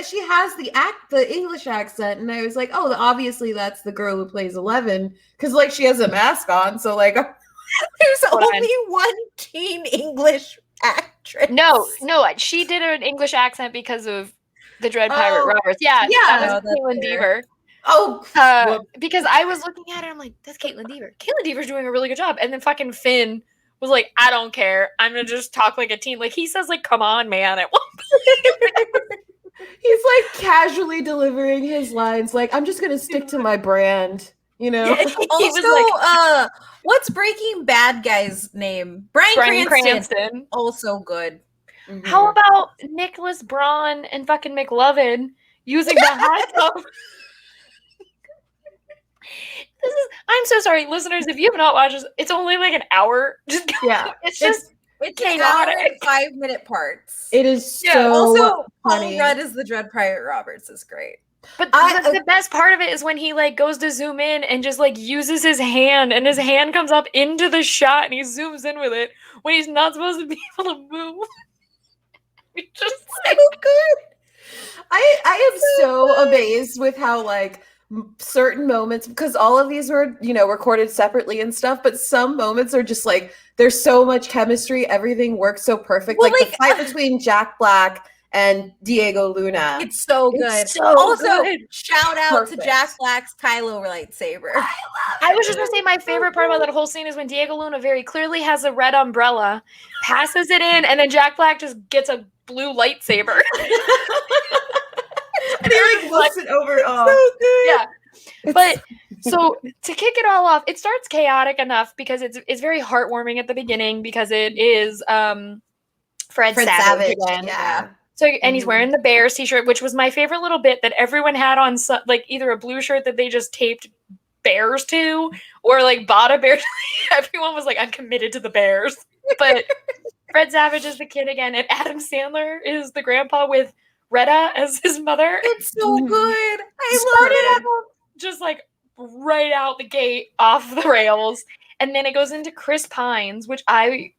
She has the English accent, and I was like, oh, obviously that's the girl who plays 11, because like she has a mask on, so like there's only one teen English actress. No, she did an English accent because of the Dread Pirate Roberts. Yeah, that was Caitlin Deaver. Because I was looking at her, I'm like, that's Caitlin Deaver. Caitlin Deaver's doing a really good job. And then fucking Finn was like, I don't care. I'm gonna just talk like a teen. Like he says, like, come on, man, at one point. He's like casually delivering his lines, like, I'm just gonna stick to my brand, you know. Yeah, also, like, what's Breaking Bad guy's name? Bryan Cranston. Also good. Mm-hmm. How about Nicholas Braun and fucking McLovin using the hot tub? I'm so sorry, listeners, if you have not watched this, it's only like an hour. It's chaotic. 5-minute parts. It is so also funny. Paul Rudd as the Dread Pirate Roberts is great. But the best part of it is when he like goes to zoom in and just like uses his hand, and his hand comes up into the shot and he zooms in with it when he's not supposed to be able to move. It's just so good. I am so amazed with how like certain moments, because all of these were, you know, recorded separately and stuff, but some moments are just like there's so much chemistry, everything works so perfect. Well, like the fight between Jack Black and Diego Luna, it's so good. It's so also good. Shout out to Jack Black's Kylo lightsaber. I was just gonna say my favorite part about that whole scene is when Diego Luna very clearly has a red umbrella, passes it in, and then Jack Black just gets a blue lightsaber. And he like looks it over. Yeah. But so to kick it all off, it starts chaotic enough because it's very heartwarming at the beginning because it is Fred Savage again. Yeah. So and he's wearing the Bears t-shirt, which was my favorite little bit that everyone had on, like either a blue shirt that they just taped Bears to, or like bought a Bears. Everyone was like, I'm committed to the Bears. But Fred Savage is the kid again, and Adam Sandler is the grandpa with Retta as his mother. It's so good. I love it. Just like right out the gate off the rails. And then it goes into Chris Pine's, which I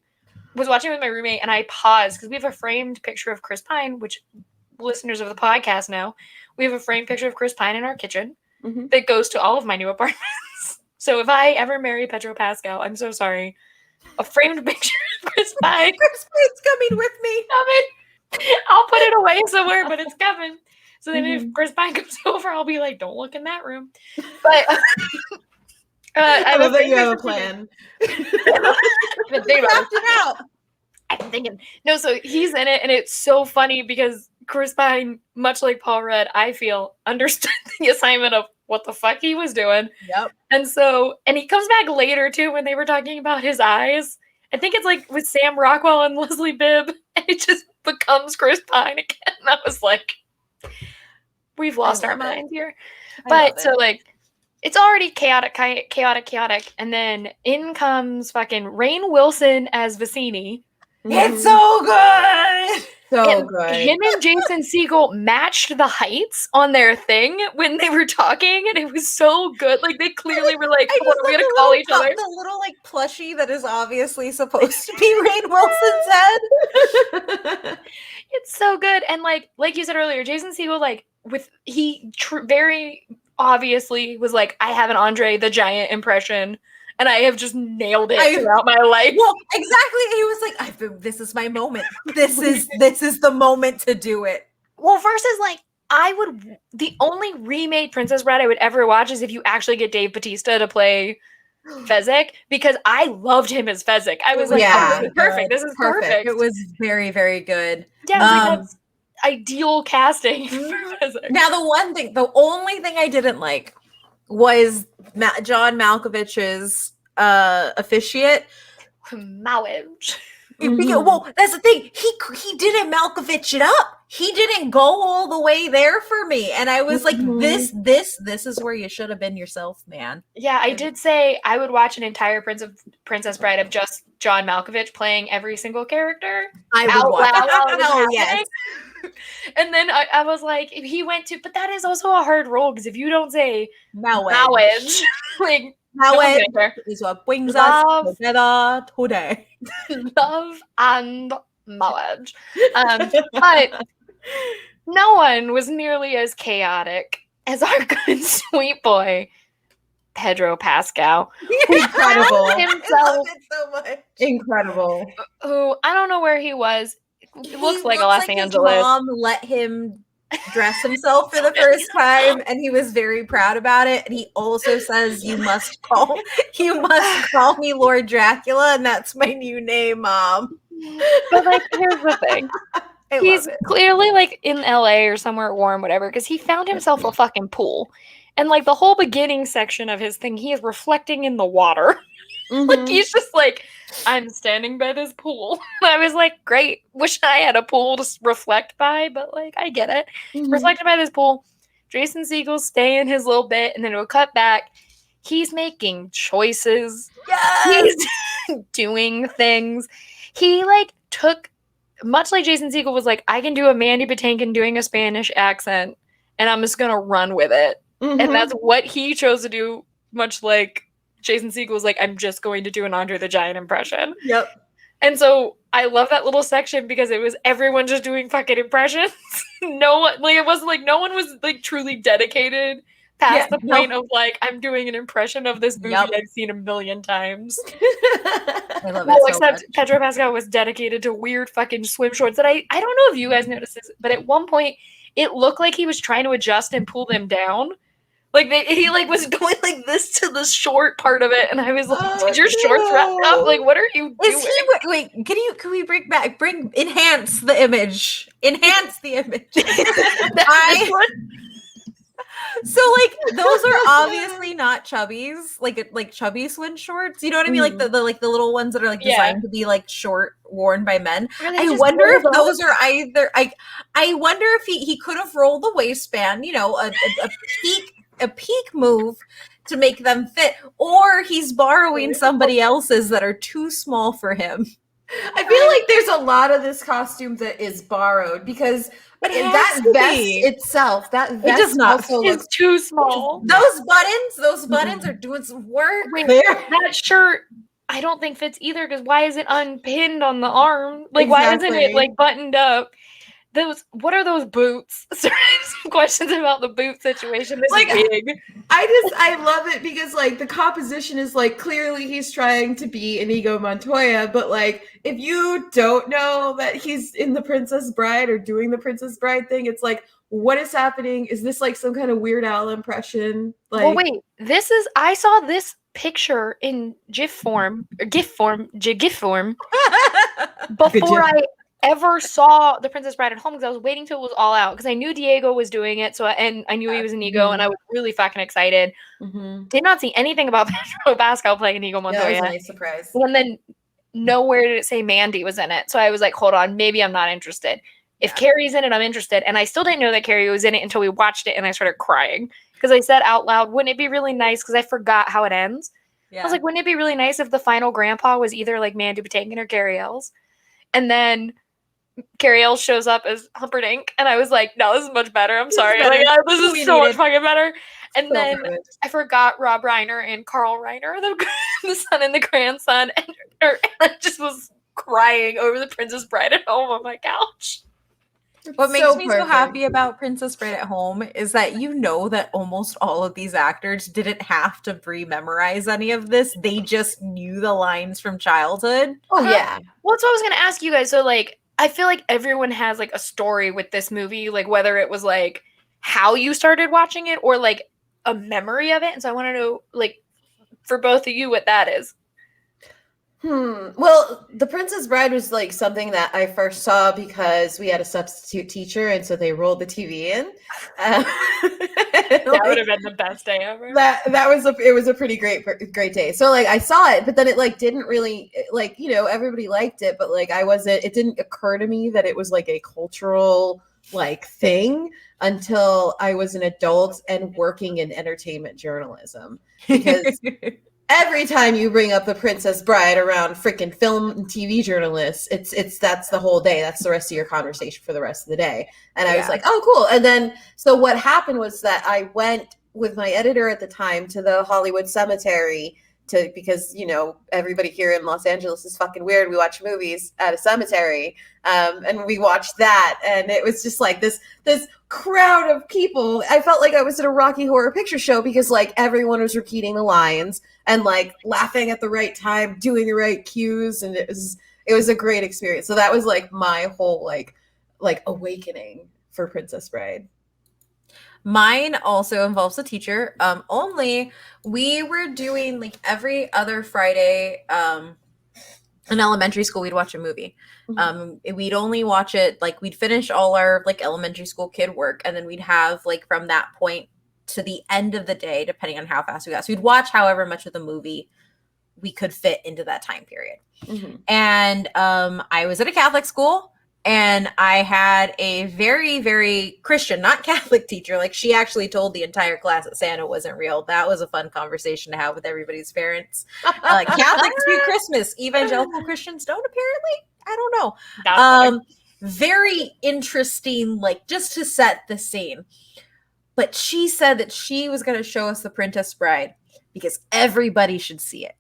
was watching with my roommate, and I paused because we have a framed picture of Chris Pine, which listeners of the podcast know. We have a framed picture of Chris Pine in our kitchen that goes to all of my new apartments. So if I ever marry Pedro Pascal, I'm so sorry. A framed picture of Chris Pine. Chris Pine's coming with me. I'll put it away somewhere, but it's coming. So then if Chris Pine comes over, I'll be like, don't look in that room. But I love that you have a plan. I'm thinking. No, so he's in it, and it's so funny because Chris Pine, much like Paul Rudd, I feel, understood the assignment of what the fuck he was doing. Yep. And he comes back later, too, when they were talking about his eyes. I think it's like with Sam Rockwell and Leslie Bibb, and it just becomes Chris Pine again. And I was like, we've lost our minds here. But so like, it's already chaotic. And then in comes fucking Rainn Wilson as Vicini. It's so good. So good. Him and Jason Segel matched the heights on their thing when they were talking, and it was so good. Like they clearly were like, "What are we gonna call each other?" The little like plushie that is obviously supposed to be Rainn Wilson's head. It's so good, and like you said earlier, Jason Segel very obviously was like, "I have an Andre the Giant impression." And I have just nailed it throughout my life. Well, exactly. He was like, this is my moment. This is the moment to do it. Well, versus like the only remade Princess Bride I would ever watch is if you actually get Dave Bautista to play Fezzik, because I loved him as Fezzik. I was like, Yeah. oh, this is perfect. This is perfect. It was very, very good. Yeah, I was like, that's ideal casting for Fezzik. Now, the only thing I didn't like was John Malkovich's officiate. Marriage. Well, that's the thing. He didn't Malkovich it up. He didn't go all the way there for me, and I was like, "This is where you should have been yourself, man." Yeah, I did say I would watch an entire Princess Bride of just John Malkovich playing every single character. I would watch. Oh yes. And then I was like, if he went to, but that is also a hard role, because if you don't say marriage, like marriage is what brings us together today. Love and marriage. But no one was nearly as chaotic as our good sweet boy Pedro Pascal. Incredible. I love it so much. Incredible. Who I don't know where he was. It looks like Los Angeles. His mom let him dress himself for the first time, and he was very proud about it. And he also says, "You must call me Lord Dracula, and that's my new name, Mom." But like, here's the thing. He's clearly like in LA or somewhere warm, whatever, because he found himself a fucking pool. And like the whole beginning section of his thing, he is reflecting in the water. Like he's just like, I'm standing by this pool. I was like, great. Wish I had a pool to reflect by, but like, I get it. Reflecting by this pool. Jason Segel's staying his little bit, and then it'll cut back. He's making choices. Yes! He's doing things. He like took, much like Jason Segel was like, I can do a Mandy Patinkin doing a Spanish accent, and I'm just gonna run with it. And that's what he chose to do, much like Jason Segel was like, I'm just going to do an Andre the Giant impression. Yep. And so I love that little section because it was everyone just doing fucking impressions. No one, like, it wasn't like no one was like truly dedicated past the point of like, I'm doing an impression of this movie I've seen a million times. I love it so except much. Pedro Pascal was dedicated to weird fucking swim shorts that I don't know if you guys noticed this, but at one point it looked like he was trying to adjust and pull them down. Like he like was going like this to the short part of it, and I was like, "Did your shorts wrap up? Like, what are you doing?" Wait, can we enhance the image? Enhance the image. So like those are obviously not chubbies, like chubby swim shorts. You know what I mean? Like the little ones that are like designed to be like short, worn by men. I wonder if those are either. I wonder if he could have rolled the waistband, you know, a peak move to make them fit, or he's borrowing somebody else's that are too small for him. I feel like there's a lot of this costume that is borrowed, because that vest itself, it does not is too small. Those buttons are doing some work. Wait, that shirt I don't think fits either, because why is it unpinned on the arm? Like, why isn't it like buttoned up? What are those boots? Some questions about the boot situation. This like, is big. I love it because like the composition is like clearly he's trying to be Inigo Montoya, but like if you don't know that he's in the Princess Bride or doing the Princess Bride thing, it's like, what is happening? Is this like some kind of Weird Al impression? Like, well, wait, I saw this picture in GIF form before I ever saw the Princess Bride at home, because I was waiting till it was all out, because I knew Diego was doing it, and I knew he was Inigo, and I was really fucking excited. Did not see anything about Pedro Pascal playing Inigo Montoya. That was a nice surprise. And then nowhere did it say Mandy was in it, so I was like, hold on, maybe I'm not interested. If Carrie's in it, I'm interested. And I still didn't know that Carrie was in it until we watched it, and I started crying because I said out loud, wouldn't it be really nice, because I forgot how it ends. I was like, wouldn't it be really nice if the final grandpa was either like Mandy Patinkin or Carrie Ells? And then Carrie Ells shows up as Humperdinck, and I was like, no, this is much better. I'm sorry. Like, this is so much fucking better. And then I forgot Rob Reiner and Carl Reiner, the son and the grandson, and I just was crying over the Princess Bride at home on my couch. What makes me so happy about Princess Bride at Home is that you know that almost all of these actors didn't have to re-memorize any of this. They just knew the lines from childhood. Oh, yeah. Well, that's what I was going to ask you guys. So, like, I feel like everyone has, like, a story with this movie. Like, whether it was, like, how you started watching it or like a memory of it. And so I want to know, like, for both of you, what that is. Well, The Princess Bride was like something that I first saw because we had a substitute teacher, and so they rolled the TV in. That would have been the best day ever. It was a pretty great day. So like I saw it, but then it like didn't really like, you know, everybody liked it, but like it didn't occur to me that it was like a cultural like thing until I was an adult and working in entertainment journalism, because every time you bring up The Princess Bride around freaking film and TV journalists, that's the whole day. That's the rest of your conversation for the rest of the day. And I was like, oh, cool. And then, so what happened was that I went with my editor at the time to the Hollywood Cemetery because, you know, everybody here in Los Angeles is fucking weird. We watch movies at a cemetery. And we watched that. And it was just like this crowd of people. I felt like I was at a Rocky Horror Picture Show because like everyone was repeating the lines and like laughing at the right time, doing the right cues. And it was a great experience. So that was like my whole like awakening for Princess Bride. Mine also involves a teacher. Only we were doing like every other Friday in elementary school, we'd watch a movie. We'd only watch it, like we'd finish all our like elementary school kid work, and then we'd have like from that point to the end of the day, depending on how fast we got. So we'd watch however much of the movie we could fit into that time period. And I was at a Catholic school, and I had a very, very Christian, not Catholic teacher. Like she actually told the entire class that Santa wasn't real. That was a fun conversation to have with everybody's parents. Catholics do Christmas. Evangelical Christians don't, apparently. I don't know. Very interesting, like just to set the scene. But she said that she was going to show us The Princess Bride because everybody should see it.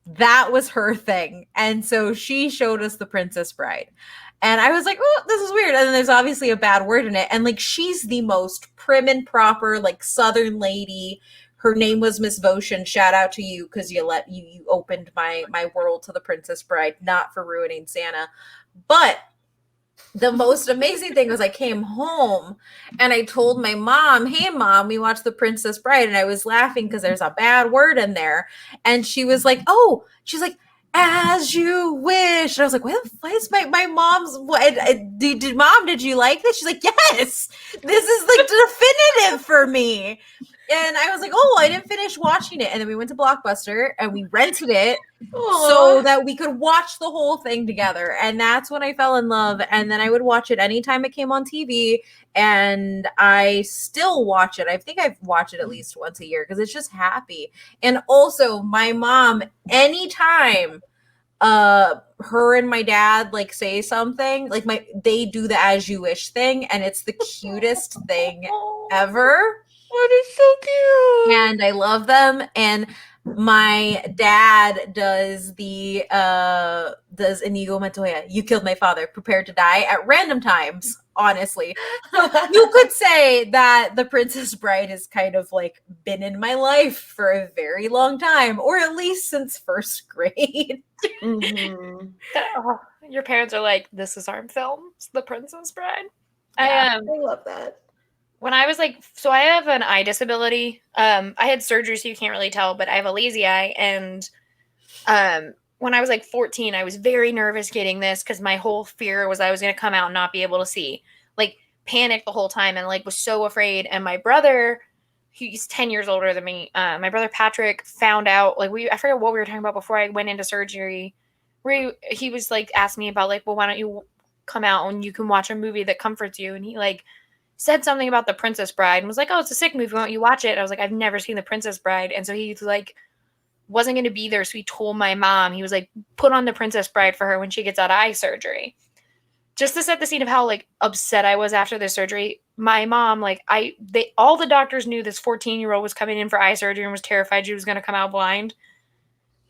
That was her thing. And so she showed us The Princess Bride. And I was like, oh, this is weird. And then there's obviously a bad word in it. And like, she's the most prim and proper, like Southern lady. Her name was Miss Votion. Shout out to you, because you opened my world to The Princess Bride, not for ruining Santa. But the most amazing thing was I came home and I told my mom, hey, Mom, we watched The Princess Bride. And I was laughing because there's a bad word in there. And she was like, oh, she's like, as you wish. And I was like, what is my mom's, did you like this? She's like, yes, this is like definitive for me. And I was like, oh, I didn't finish watching it. And then we went to Blockbuster and we rented it so that we could watch the whole thing together. And that's when I fell in love. And then I would watch it anytime it came on TV. And I still watch it. I think I've watched it at least once a year because it's just happy. And also my mom, anytime her and my dad like say something, like they do the as you wish thing, and it's the cutest thing ever. What is so cute? And I love them. And my dad does Inigo Montoya, you killed my father, prepare to die, at random times, honestly. So you could say that The Princess Bride has kind of like been in my life for a very long time, or at least since first grade. Your parents are like, this is our film, it's The Princess Bride. Yeah, I love that. When I was like, so I have an eye disability. I had surgery, so you can't really tell, but I have a lazy eye. And when I was like 14, I was very nervous getting this because my whole fear was I was going to come out and not be able to see. Like, panicked the whole time and like was so afraid. And my brother, he's 10 years older than me. My brother Patrick found out, like, I forget what we were talking about before I went into surgery. Where he was like, asked me about like, well, why don't you come out and you can watch a movie that comforts you? And he like said something about The Princess Bride and was like, oh, it's a sick movie, why don't you watch it? And I was like, I've never seen The Princess Bride. And so he like wasn't going to be there, so he told my mom, he was like, put on The Princess Bride for her when she gets out of eye surgery. Just to set the scene of how like upset I was after the surgery. My mom, like all the doctors knew this 14-year-old was coming in for eye surgery and was terrified she was going to come out blind.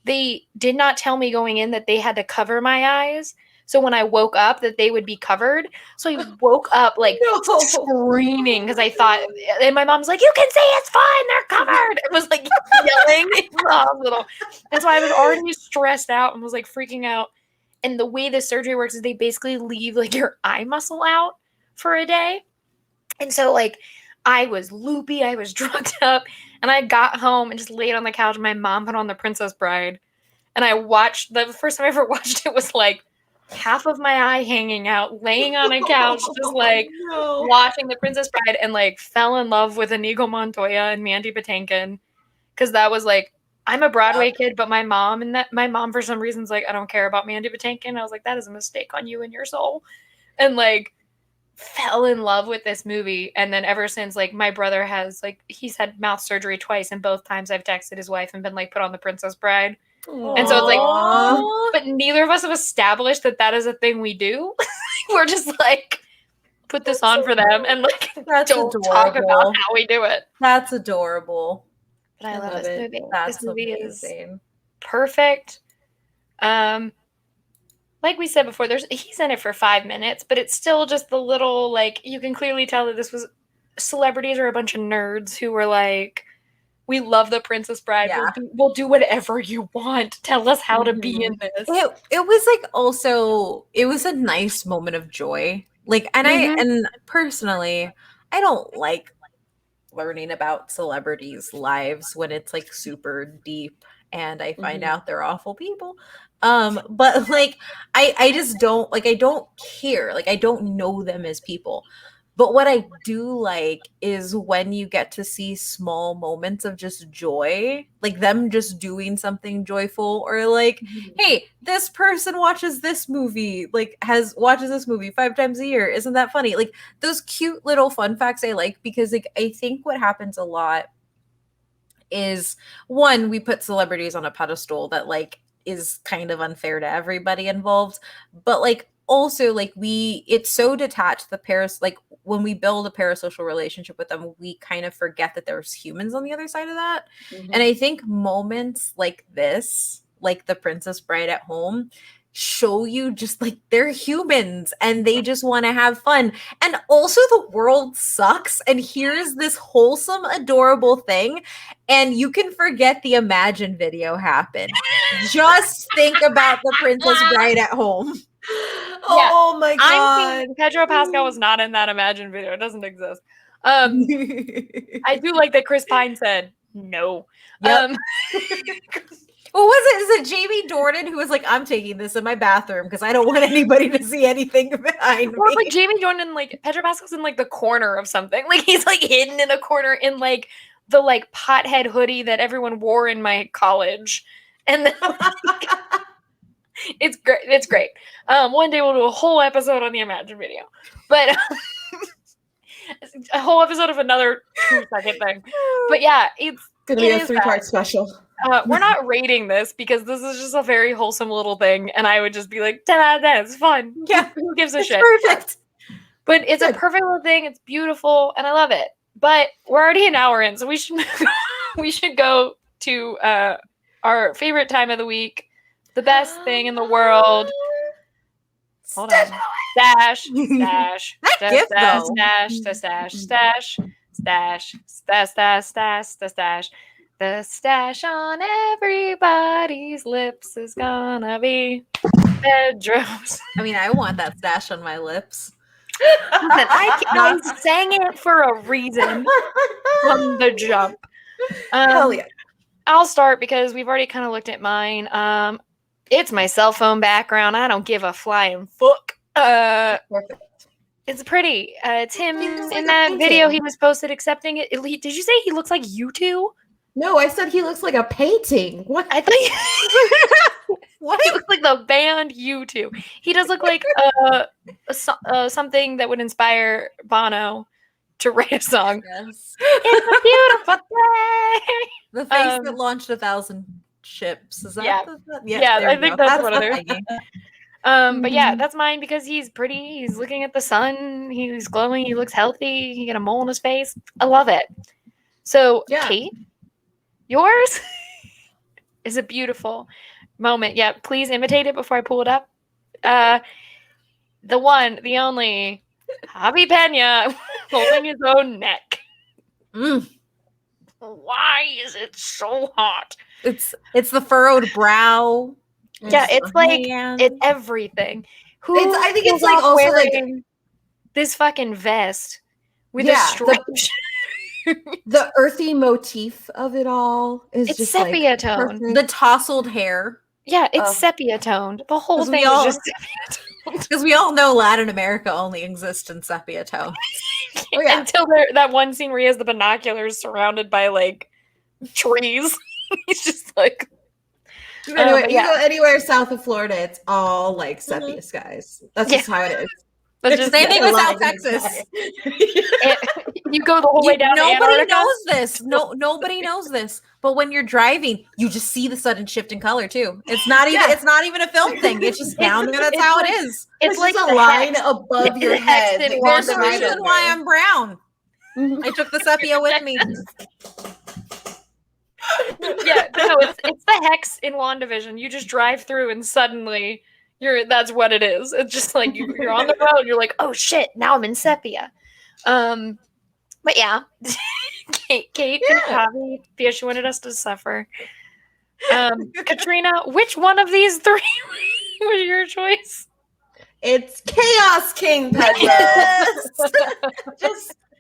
They did not tell me going in that they had to cover my eyes. So when I woke up, that they would be covered. So I woke up like screaming because I thought, and my mom's like, you can see it's fine, they're covered. It was like yelling in the hospital. And so I was already stressed out and was like freaking out. And the way the surgery works is they basically leave like your eye muscle out for a day. And so like I was loopy, I was drugged up, and I got home and just laid on the couch, and my mom put on The Princess Bride. And I watched, the first time I ever watched it was like half of my eye hanging out, laying on a couch, just like watching The Princess Bride, and like fell in love with Inigo Montoya and Mandy Patinkin. Because that was like, I'm a Broadway kid, but my mom for some reason's like, I don't care about Mandy Patinkin. I was like, that is a mistake on you and your soul. And like fell in love with this movie. And then ever since, like, my brother has, like, he's had mouth surgery twice, and both times I've texted his wife and been like, put on The Princess Bride. Aww. And so it's like, but neither of us have established that that is a thing we do. We're just like, put this on for them and like, don't talk about how we do it. That's adorable. But I love this movie. That's this movie amazing. is perfect. Like we said before, he's in it for 5 minutes, but it's still just the little, like, you can clearly tell that this was celebrities are a bunch of nerds who were like, we love The Princess Bride. Yeah. We'll do whatever you want. Tell us how to be in this. It was like also, it was a nice moment of joy. Like, and and personally, I don't like learning about celebrities' lives when it's like super deep and I find out they're awful people. But like I just don't like, I don't care. Like, I don't know them as people. But what I do like is when you get to see small moments of just joy, like them just doing something joyful, or like, hey, this person watches this movie, like watches this movie 5 times a year. Isn't that funny? Like those cute little fun facts I like, because like I think what happens a lot is, one, we put celebrities on a pedestal that like is kind of unfair to everybody involved, but like also like it's so detached, like when we build a parasocial relationship with them, we kind of forget that there's humans on the other side of that. And I think moments like this, like The Princess Bride at home, show you just like they're humans and they just want to have fun. And also the world sucks, and here's this wholesome, adorable thing, and you can forget the Imagine video happened. Just think about The Princess Bride at home. Oh my god. Pedro Pascal was not in that Imagine video. It doesn't exist. I do like that Chris Pine said no. Yep. What was it? Is it Jamie Dornan who was like, I'm taking this in my bathroom because I don't want anybody to see anything behind me? Or like Jamie Dornan, like Pedro Pascal's in like the corner of something. Like he's like hidden in a corner in like the like pothead hoodie that everyone wore in my college. And then, it's great. It's great. One day we'll do a whole episode on the Imagine video. But a whole episode of another 2-second thing. But yeah, it's gonna be a 3-part special. We're not rating this because this is just a very wholesome little thing, and I would just be like, 10 out of 10, it's fun. Yeah, who gives a shit? Perfect. But it's a perfect little thing. It's beautiful, and I love it. But we're already an hour in, so we should go to our favorite time of the week, the best thing in the world. Hold on. Stash, stash, stash, stash, stash, stash, stash, stash, stash, stash, stash. The stash on everybody's lips is gonna be Pedro's. I mean, I want that stash on my lips. I sang it for a reason from the jump. Hell yeah. I'll start because we've already kind of looked at mine. It's my cell phone background. I don't give a flying fuck. It's pretty. It's him in that video he was posted accepting it. Did you say he looks like you two? No, I said he looks like a painting. What? I thought what? He looks like the band U2. He does look like something that would inspire Bono to write a song. Yes. It's a beautiful day. The face that launched 1,000 ships. Is that? Yeah, I think that's what it is. But yeah, that's mine because he's pretty. He's looking at the sun. He's glowing. He looks healthy. He got a mole on his face. I love it. So, yeah. Kate, yours is a beautiful moment. Yeah, please imitate it before I pull it up. The one, the only, Javi Pena holding his own neck. Why is it so hot? It's the furrowed brow. Yeah, it's like it's everything. I think it's like also like this fucking vest with a stripe. The earthy motif of it all is It's just sepia like toned. perfect. The tousled hair. Yeah, it's Oh. sepia toned. The whole 'Cause we thing all- is just sepia toned. Because we all know Latin America only exists in sepia tone. Oh, yeah. Until that one scene where he has the binoculars surrounded by like trees. He's just like Anyway, but you yeah. go anywhere south of Florida, it's all like sepia skies. That's Yeah. just how it is. That's It's just Same thing with the South line in the Texas. sky. you go the whole way down to Nobody Antarctica. knows this. No, nobody knows this. But when you're driving, you just see the sudden shift in color too. It's not even. Yeah. It's not even a film thing. It's just down there. That's it's how like- it is. It's like just a the line hex. above your The hex head. in that you There's a drive reason under. why I'm brown. Mhm. I took the sepia with me. Yeah, no, it's the hex in WandaVision. You just drive through and suddenly that's what it is. It's just like you're on the road, you're like, oh shit, now I'm in sepia. But yeah. Kate and Javi, yeah, she wanted us to suffer. Katrina, which one of these three was your choice? It's Chaos King Pedro.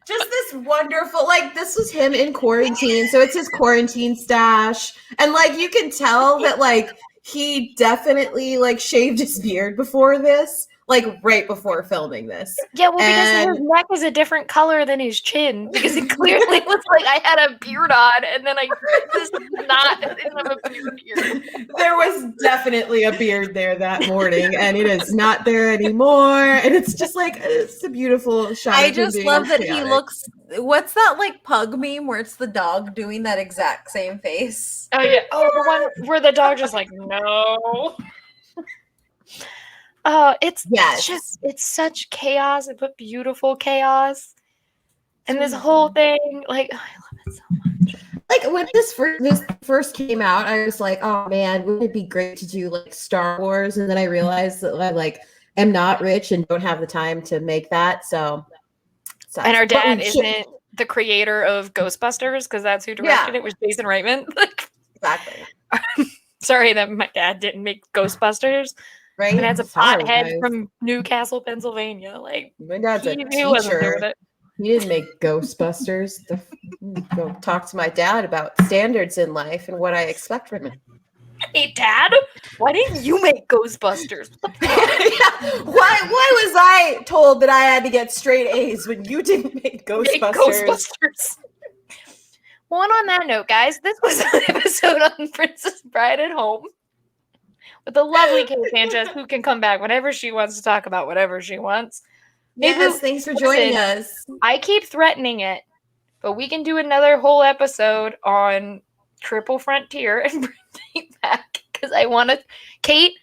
Just this wonderful, like, this was him in quarantine, so it's his quarantine stash, and like you can tell that like he definitely like shaved his beard before this, like right before filming this. Yeah, well, because And- his neck is a different color than his chin, because it clearly looks like I had a beard on, and then this is not I didn't have a beard here. There was definitely a beard there that morning, and it is not there anymore. And it's just like it's a beautiful shot. I of him just being love that he chaotic. looks. What's that like pug meme where it's the dog doing that exact same face? Oh yeah. Oh, the one where the dog just like no. It's Yes. just it's such chaos, but beautiful chaos. And this whole thing, like I love it so much. Like when this first came out, I was like, oh man, wouldn't it be great to do like Star Wars? And then I realized that I like am not rich and don't have the time to make that. So And our But we dad should- isn't the creator of Ghostbusters because that's who directed it, was Jason Reitman. exactly Sorry that my dad didn't make Ghostbusters. right. My dad's a Sorry, pothead guys. from Newcastle, Pennsylvania. Like My dad's a he wasn't doing teacher. it. He didn't make Ghostbusters. Go talk to my dad about standards in life and what I expect from him. Hey, Dad, why didn't you make Ghostbusters? What the Yeah. Why was I told that I had to get straight A's when you didn't make Ghostbusters? Make Ghostbusters. Well, and on that note, guys, this was an episode on Princess Bride at Home with the lovely Kate Sánchez, who can come back whenever she wants to talk about whatever she wants. Maybe Yes, thanks for joining us. I keep threatening it, but we can do another whole episode on Triple Frontier and bring Kate back because I want to. Kate,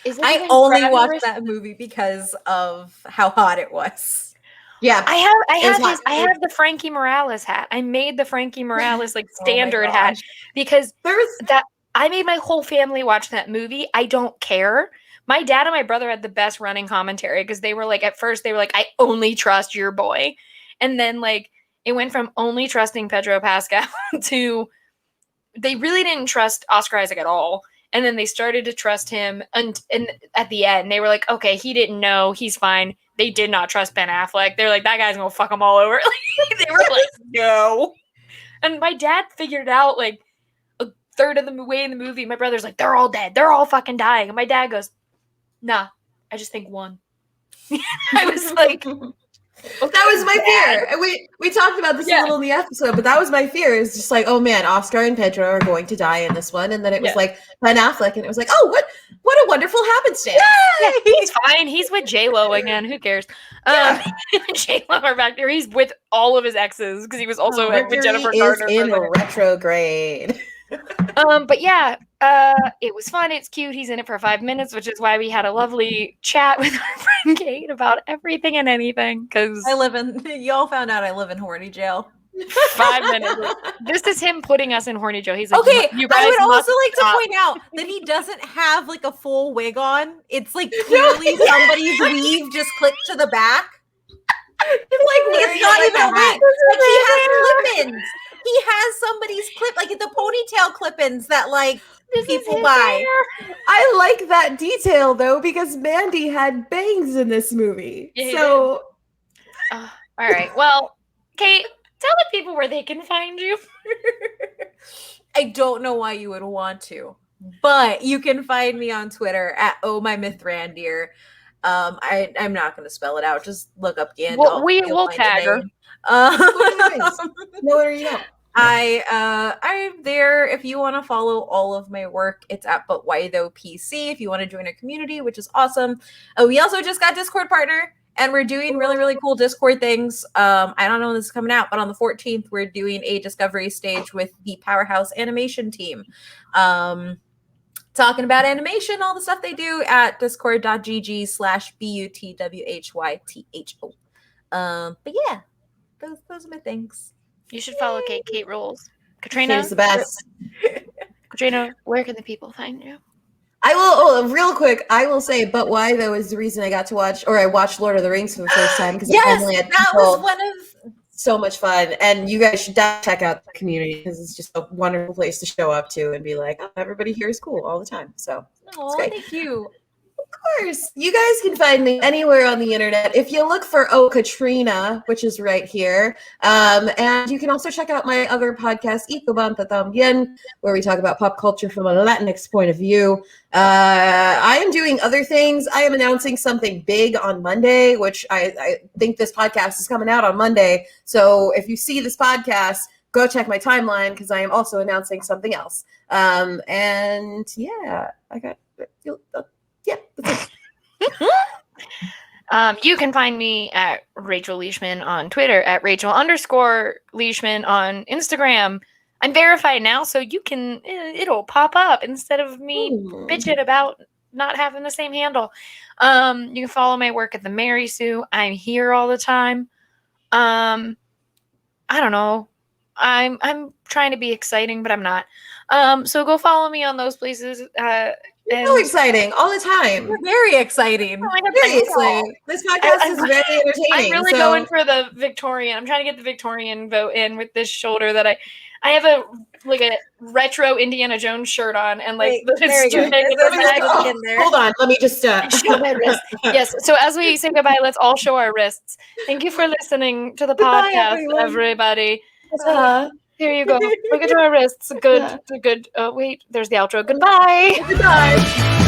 is it I even only Brad watched Norris? that movie because of how hot it was. Yeah, I It was hot. have the Frankie Morales hat. I made the Frankie Morales like Oh my standard hat gosh. because there's that I made my whole family watch that movie. I don't care. My dad and my brother had the best running commentary because they were like, at first they were like, I only trust your boy. And then like it went from only trusting Pedro Pascal to they really didn't trust Oscar Isaac at all. And then they started to trust him. And at the end, they were like, okay, he didn't know. He's fine. They did not trust Ben Affleck. They're like, that guy's going to fuck them all over. They were like, no. And my dad figured out like a third of the way in the movie. My brother's like, they're all dead. They're all fucking dying. And my dad goes, nah, I just think one. I was like, that was my fear. And we talked about this a little in the episode, but that was my fear. It's just like, oh man, Oscar and Pedro are going to die in this one, and then it was like Ben Affleck, and it was like, oh, what a wonderful happenstance. Yeah, he's fine. He's with J-Lo again. Who cares? J-Lo are back there. He's with all of his exes because he was also with Mercury Jennifer is Garner. in for retrograde. but yeah, it was fun. It's cute. He's in it for 5 minutes, which is why we had a lovely chat with our friend Kate about everything and anything. Because y'all found out I live in horny jail. 5 minutes. This is him putting us in horny jail. He's like, Okay, you guys I would must also like to stop." point out that he doesn't have like a full wig on. It's like clearly somebody's weave just clipped to the back. It's not even a wig. Like, he has clip-ins. He has somebody's clip, like the ponytail clip-ins that like people buy. I like that detail though because Mandy had bangs in this movie. Yeah, he so all right. Well, Kate, Tell the people where they can find you. I don't know why you would want to, but you can find me on Twitter at @ohmymythrandir. I'm not going to spell it out. Just look up Gandalf. Well, we'll tag her. No, where you go. I'm there if you want to follow all of my work. It's at But Why Tho PC if you want to join a community, which is awesome. We also just got Discord partner, and we're doing really, really cool Discord things. I don't know when this is coming out, but on the 14th, we're doing a discovery stage with the Powerhouse Animation team. Talking about animation, all the stuff they do at discord.gg/BUTWHYTHO. But yeah, those are my things. You should follow Kate. Kate rules. Catrina Kate's the best. Katrina, where can the people find you? I will, real quick, I will say, But Why Tho is the reason I got to watch, or I watched Lord of the Rings for the first time, because Yes, I finally had that was one of so much fun. And you guys should check out the community, because it's just a wonderful place to show up to and be like, oh, everybody here is cool all the time. So Oh, great. thank you. Of course, you guys can find me anywhere on the internet. If you look for Catrina, which is right here, and you can also check out my other podcast, Icobanta Tambien, where we talk about pop culture from a Latinx point of view. I am doing other things. I am announcing something big on Monday, which I think this podcast is coming out on Monday. So if you see this podcast, go check my timeline, because I am also announcing something else. And yeah, I got. Yeah, that's it. You can find me at Rachel Leishman on Twitter, at Rachel_Leishman on Instagram. I'm verified now, so it'll pop up instead of me bitching about not having the same handle. You can follow my work at the Mary Sue. I'm here all the time. I don't know. I'm trying to be exciting, but I'm not. So go follow me on those places. So exciting all the time. You're very exciting. Oh my God, Very thanks, y'all. exciting. This podcast is very entertaining. I'm really going for the Victorian. I'm trying to get the Victorian vote in with this shoulder that I have a retro Indiana Jones shirt on, and very good. Hold on, let me just show my wrist. Yes. So as we say goodbye, let's all show our wrists. Thank you for listening to the podcast, everybody. Here you go. Look at our wrists. Good. Oh, wait. There's the outro. Goodbye. Goodbye.